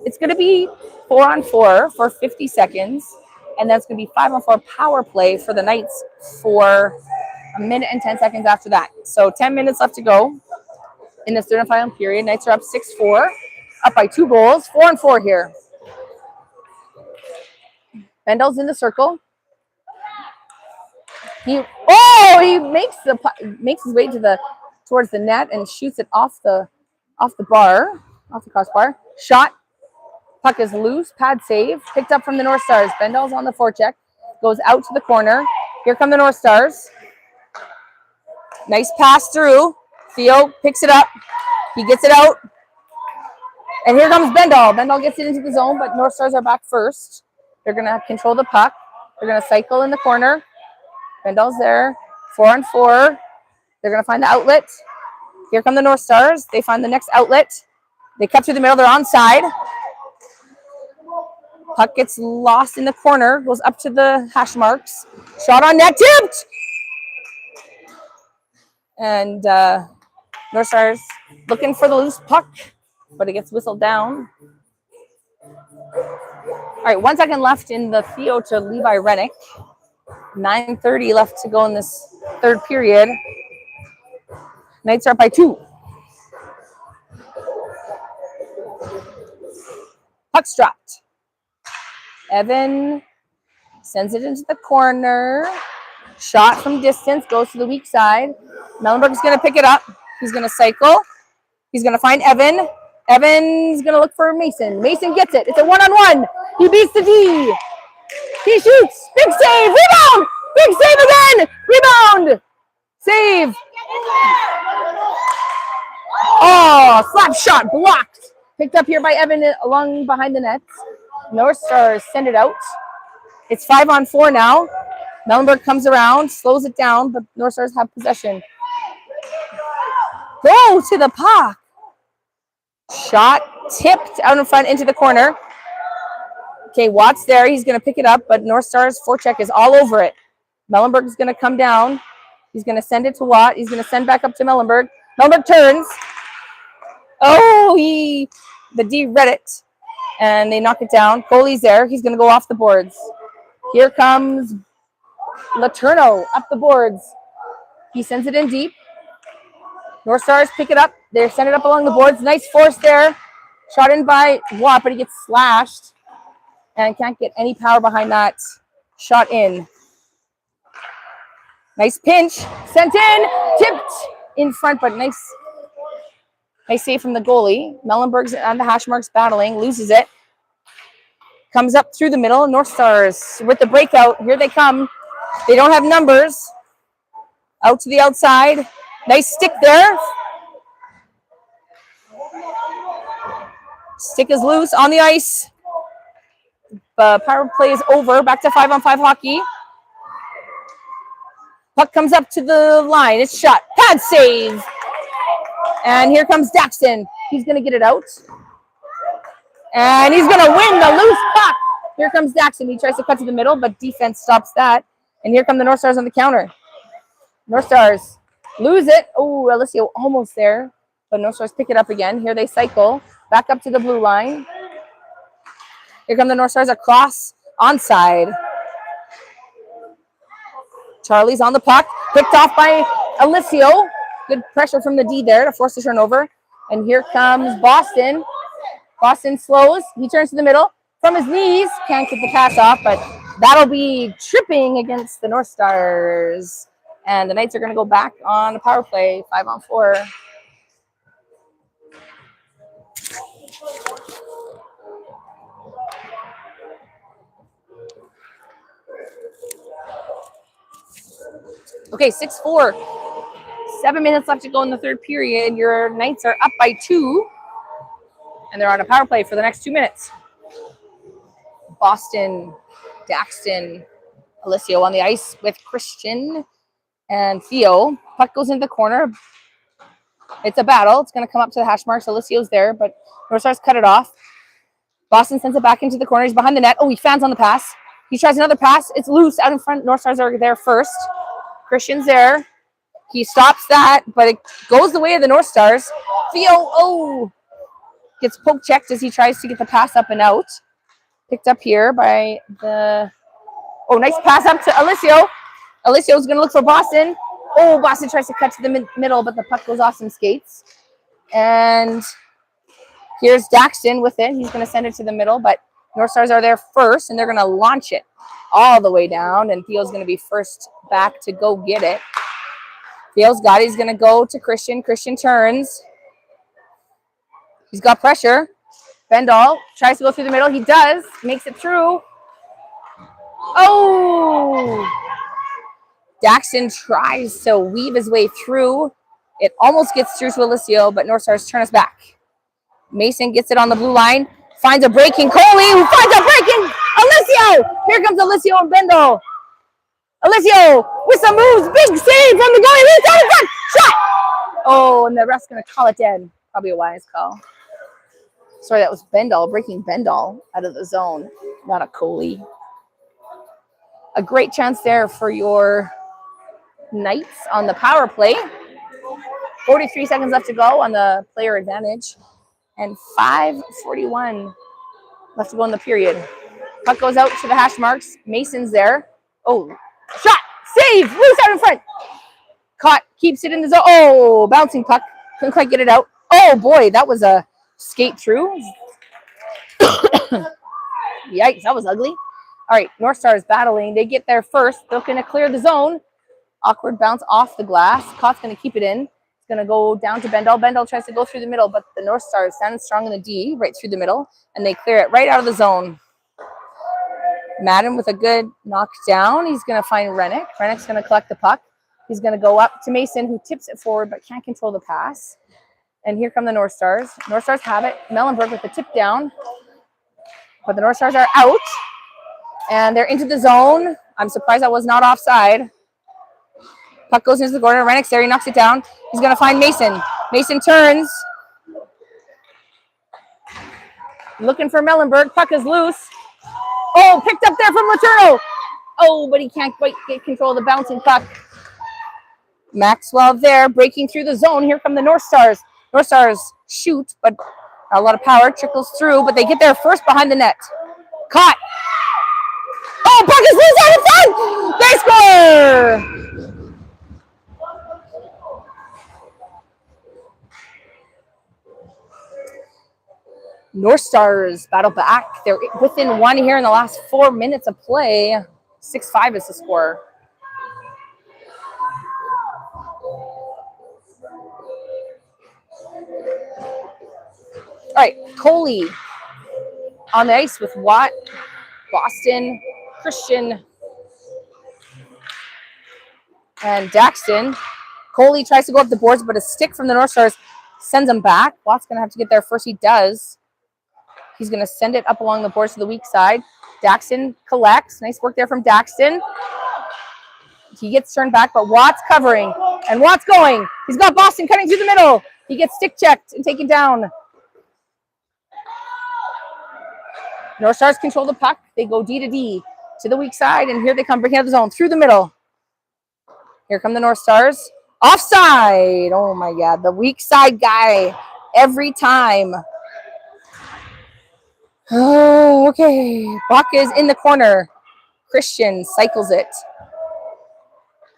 It's going to be 4-on-4 for 50 seconds. And that's going to be 5-on-4 power play for the Knights for 1 minute and 10 seconds after that. So 10 minutes left to go in the third and final period. Knights are up 6-4, up by 2 goals. 4-on-4 here. Bendall's in the circle. He makes his way towards the net and shoots it off the crossbar. Shot. Puck is loose. Pad save. Picked up from the North Stars. Bendall's on the forecheck. Goes out to the corner. Here come the North Stars. Nice pass through. Theo picks it up. He gets it out. And here comes Bendall. Bendall gets it into the zone, but North Stars are back first. They're going to control the puck. They're going to cycle in the corner. Bendall's there. 4-on-4. They're going to find the outlet. Here come the North Stars. They find the next outlet. They cut through the middle. They're onside. Puck gets lost in the corner. Goes up to the hash marks. Shot on net. Tipped! And North Stars looking for the loose puck, but it gets whistled down. All right, 1 second left in the Theo to Levi Rennick. 9:30 left to go in this third period. Knights are up by 2. Puck's dropped. Evan sends it into the corner. Shot from distance, goes to the weak side. Mellenberg's going to pick it up. He's going to cycle. He's going to find Evan. Evan's going to look for Mason. Mason gets it. It's a 1-on-1. He beats the D. He shoots. Big save. Rebound. Big save again. Rebound. Save. Oh, slap shot blocked. Picked up here by Evan along behind the nets. North Stars send it out. It's 5-on-4 now. Mellenberg comes around, slows it down, but North Stars have possession. Go to the puck. Shot tipped out in front into the corner. Okay, Watt's there. He's going to pick it up, but North Stars forecheck is all over it. Mellenberg is going to come down. He's going to send it to Watt. He's going to send back up to Mellenberg. Mellenberg turns. Oh, the D read it, and they knock it down. Coley's there. He's going to go off the boards. Here comes Letourneau up the boards. He sends it in deep. North Stars pick it up. They send it up along the boards. Nice force there. Shot in by Watt, but he gets slashed and can't get any power behind that shot in. Nice pinch. Sent in. Tipped in front, but nice save from the goalie. Mellenberg's on the hash marks battling. Loses it. Comes up through the middle. North Stars with the breakout. Here they come. They don't have numbers. Out to the outside. Nice stick there. Stick is loose on the ice. Power play is over. Back to 5-on-5 hockey. Puck comes up to the line. It's shot. Pad save. And here comes Daxton. He's going to get it out. And he's going to win the loose puck. Here comes Daxton. He tries to cut to the middle, but defense stops that. And here come the North Stars on the counter. North Stars lose it. Oh, Alessio almost there. But North Stars pick it up again. Here they cycle. Back up to the blue line. Here come the North Stars across onside. Charlie's on the puck. Picked off by Alessio. Good pressure from the D there to force the turnover. And here comes Boston. Boston slows. He turns to the middle. From his knees. Can't get the pass off, but that'll be tripping against the North Stars. And the Knights are going to go back on the power play, 5-on-4. Okay, 6-4. 7 minutes left to go in the third period. Your Knights are up by 2. And they're on a power play for the next 2 minutes. Boston, Daxton, Alessio on the ice with Christian and Theo. Puck goes into the corner. It's a battle. It's going to come up to the hash marks. Alessio's there, but North Stars cut it off. Boston sends it back into the corner. He's behind the net. Oh, he fans on the pass. He tries another pass. It's loose out in front. North Stars are there first. Christian's there. He stops that, but it goes the way of the North Stars. Theo, gets poke checked as he tries to get the pass up and out. Picked up here by the... Oh, nice pass up to Alessio. Alessio's going to look for Boston. Oh, Boston tries to cut to the middle, but the puck goes off some skates. And here's Daxton with it. He's going to send it to the middle, but North Stars are there first, and they're going to launch it all the way down, and Theo's going to be first back to go get it. Theo's got it. He's going to go to Christian. Christian turns. He's got pressure. Bendall tries to go through the middle. He does. Makes it through. Oh! Daxton tries to weave his way through. It almost gets through to Alessio, but North Stars turn us back. Mason gets it on the blue line, finds a breaking Coley, who finds a breaking Alessio. Here comes Alessio and Bendel. Alessio with some moves, big save from the goalie. He's down in front, shot. Oh, and the ref's gonna call it dead. Probably a wise call. Sorry, that was Bendel, breaking Bendel out of the zone, not a Coley. A great chance there for your Knights on the power play. 43 seconds left to go on the player advantage. And 5:41 left to go in the period. Puck goes out to the hash marks. Mason's there. Oh, shot, save, loose out in front. Caught, keeps it in the zone. Oh, bouncing puck. Couldn't quite get it out. Oh boy, that was a skate through. Yikes, that was ugly. All right, North Stars battling. They get there first. They're going to clear the zone. Awkward bounce off the glass. Cott's going to keep it in. It's going to go down to Bendel. Bendel tries to go through the middle, but the North Stars stand strong in the D, right through the middle, and they clear it right out of the zone. Madden with a good knockdown. He's going to find Rennick. Rennick's going to collect the puck. He's going to go up to Mason, who tips it forward but can't control the pass. And here come the North Stars. North Stars have it. Mellenberg with the tip down. But the North Stars are out. And they're into the zone. I'm surprised that was not offside. Puck goes into the corner. Rennick's there. He knocks it down. He's going to find Mason. Mason turns. Looking for Mellenberg. Puck is loose. Oh, picked up there from Letourneau. Oh, but he can't quite get control of the bouncing puck. Maxwell there, breaking through the zone. Here come the North Stars. North Stars shoot, but a lot of power trickles through, but they get there first behind the net. Caught. Oh, puck is loose out in front. They score. North Stars battle back. They're within one here in the last 4 minutes of play. 6-5 is the score. All right, Coley on the ice with Watt, Boston, Christian, and Daxton. Coley tries to go up the boards, but a stick from the North Stars sends him back. Watt's going to have to get there first. He does. He's going to send it up along the boards to the weak side. Daxton collects. Nice work there from Daxton. He gets turned back, but Watt's covering. And Watt's going. He's got Boston cutting through the middle. He gets stick checked and taken down. North Stars control the puck. They go D to D to the weak side, and here they come breaking out the zone through the middle. Here come the North Stars. Offside. Oh, my God. The weak side guy every time. Oh, okay. Puck is in the corner. Christian cycles it.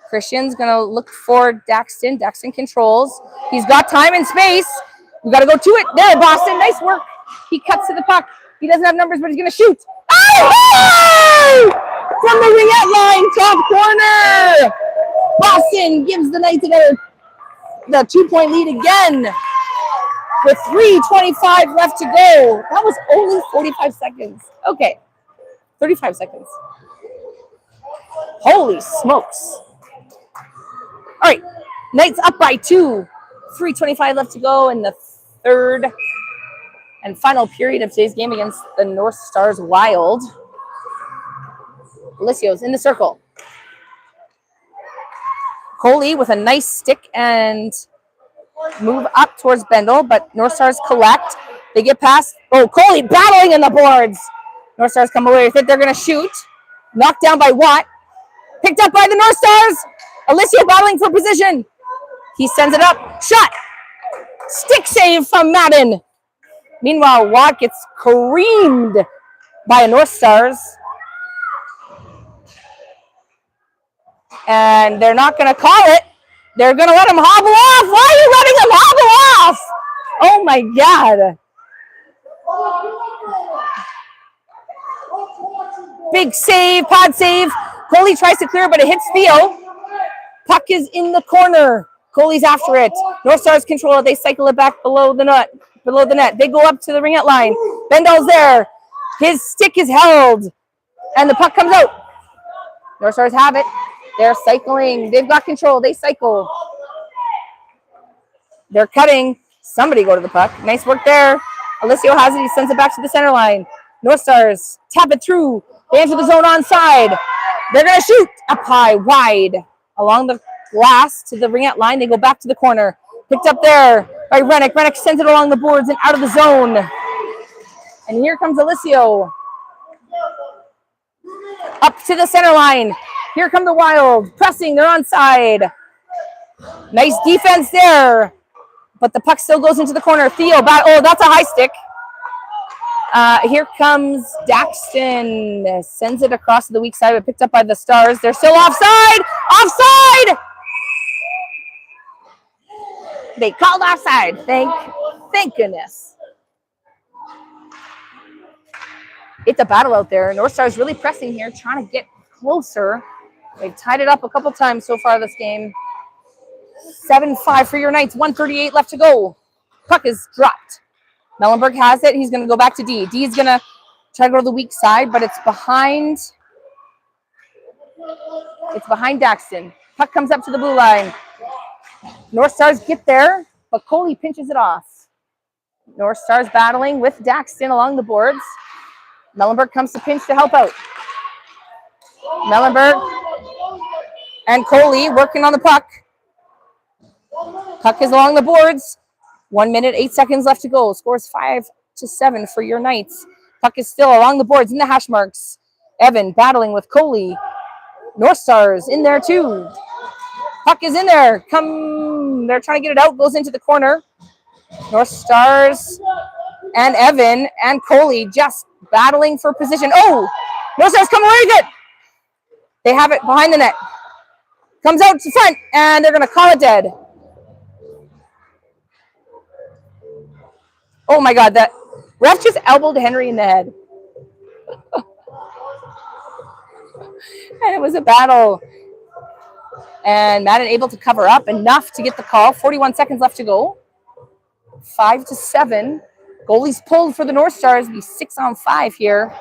Christian's going to look for Daxton. Daxton controls. He's got time and space. We got to go to it. There, Boston. Nice work. He cuts to the puck. He doesn't have numbers, but he's going to shoot. Oh! From the ringette line, top corner. Boston gives the Knights the 2-point lead again with 3:25 left to go. That was only 45 seconds. Okay, 35 seconds. Holy smokes. All right, Knights up by 2. 3:25 left to go in the third and final period of today's game against the North Stars Wild. Alessio's in the circle. Coley with a nice stick and move up towards Bendel, but North Stars collect. They get past. Oh, Coley battling in the boards. North Stars come away with it. They're going to shoot. Knocked down by Watt. Picked up by the North Stars. Alessio battling for position. He sends it up. Shot. Stick save from Madden. Meanwhile, Watt gets creamed by a North Stars. And they're not going to call it. They're going to let him hobble off. Why are you letting him hobble off? Oh, my God. Big save, pod save. Coley tries to clear, but it hits Theo. Puck is in the corner. Coley's after it. North Stars control it. They cycle it back below the net. They go up to the ringette line. Bendel's there. His stick is held. And the puck comes out. North Stars have it. They're cycling. They've got control. They cycle. They're cutting. Somebody go to the puck. Nice work there. Alessio has it. He sends it back to the center line. North Stars tap it through. They enter the zone onside. They're going to shoot up high, wide, along the glass to the ringette line. They go back to the corner. Picked up there by Rennick. Rennick sends it along the boards and out of the zone. And here comes Alessio. Up to the center line. Here come the Wild. Pressing. They're onside. Nice defense there. But the puck still goes into the corner. Theo, that's a high stick. Here comes Daxton. Sends it across to the weak side, but picked up by the Stars. They're still offside. Offside! They called offside. Thank goodness. It's a battle out there. North Stars really pressing here, trying to get closer. They've tied it up a couple times so far this game. 7-5 for your Knights. 1:38 left to go. Puck is dropped. Mellenberg has it. He's going to go back to D. D is going to try to go to the weak side, but it's behind. It's behind Daxton. Puck comes up to the blue line. North Stars get there, but Coley pinches it off. North Stars battling with Daxton along the boards. Mellenberg comes to pinch to help out. Mellenberg and Coley working on the puck. Puck is along the boards. 1 minute, 8 seconds left to go. Scores 5-7 for your Knights. Puck is still along the boards in the hash marks. Evan battling with Coley. North Stars in there too. Puck is in there. They're trying to get it out. Goes into the corner. North Stars and Evan and Coley just battling for position. Oh! North Stars come away with it. They have it behind the net. Comes out to front, and they're going to call it dead. Oh my God, that ref just elbowed Henry in the head. And it was a battle. And Madden able to cover up enough to get the call. 41 seconds left to go. 5-7. Goalies pulled for the North Stars. Be 6-on-5 here.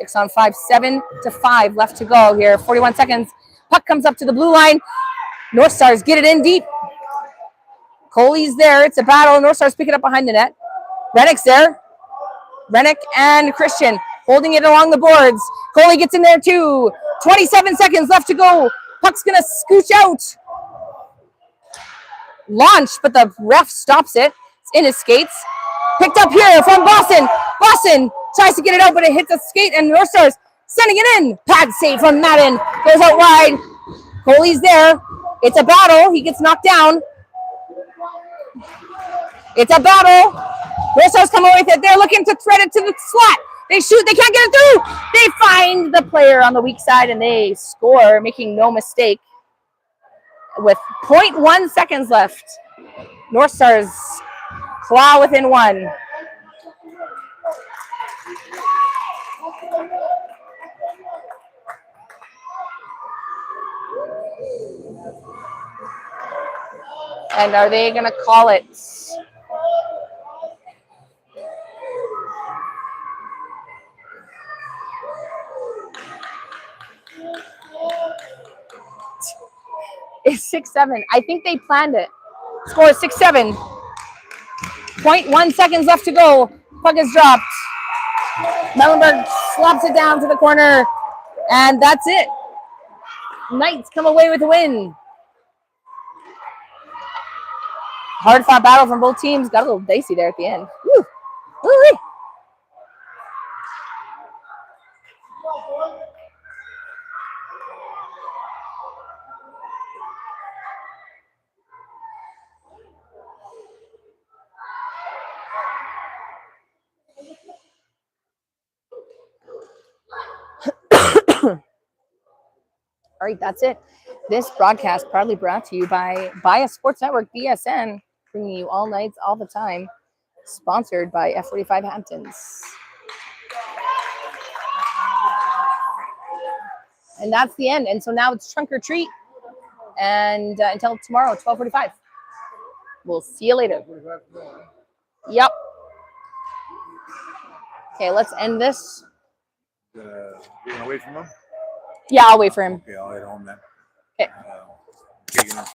6-on-5. 7-5 left to go here. 41 seconds. Puck comes up to the blue line. North Stars get it in deep. Coley's there. It's a battle. North Stars pick it up behind the net. Rennick's there. Rennick and Christian holding it along the boards. Coley gets in there too. 27 seconds left to go. Puck's going to scooch out. Launch, but the ref stops it. It's in his skates. Picked up here from Boston. Boston tries to get it out, but it hits a skate, and North Stars sending it in. Pad save from Madden. Goes out wide. Coley's there. It's a battle. He gets knocked down. It's a battle. North Stars come away with it. They're looking to thread it to the slot. They shoot. They can't get it through. They find the player on the weak side, and they score, making no mistake. With 0.1 seconds left, North Stars claw within one. And are they going to call it? It's 6-7. I think they planned it. Score is 6-7. 0.1 seconds left to go. Puck is dropped. Mellenberg slaps it down to the corner. And that's it. Knights come away with a win. Hard fought battle from both teams. Got a little dicey there at the end. Woo. Woo-wee. All right, that's it. This broadcast proudly brought to you by Bias Sports Network, BSN, bringing you all nights, all the time. Sponsored by F45 Hamptons. And that's the end. And so now it's trunk or treat. And until tomorrow, 12:45. We'll see you later. Yep. Okay, let's end this. You gonna wait for him? Yeah, I'll wait for him. Okay, I'll head home then. Okay. Taking him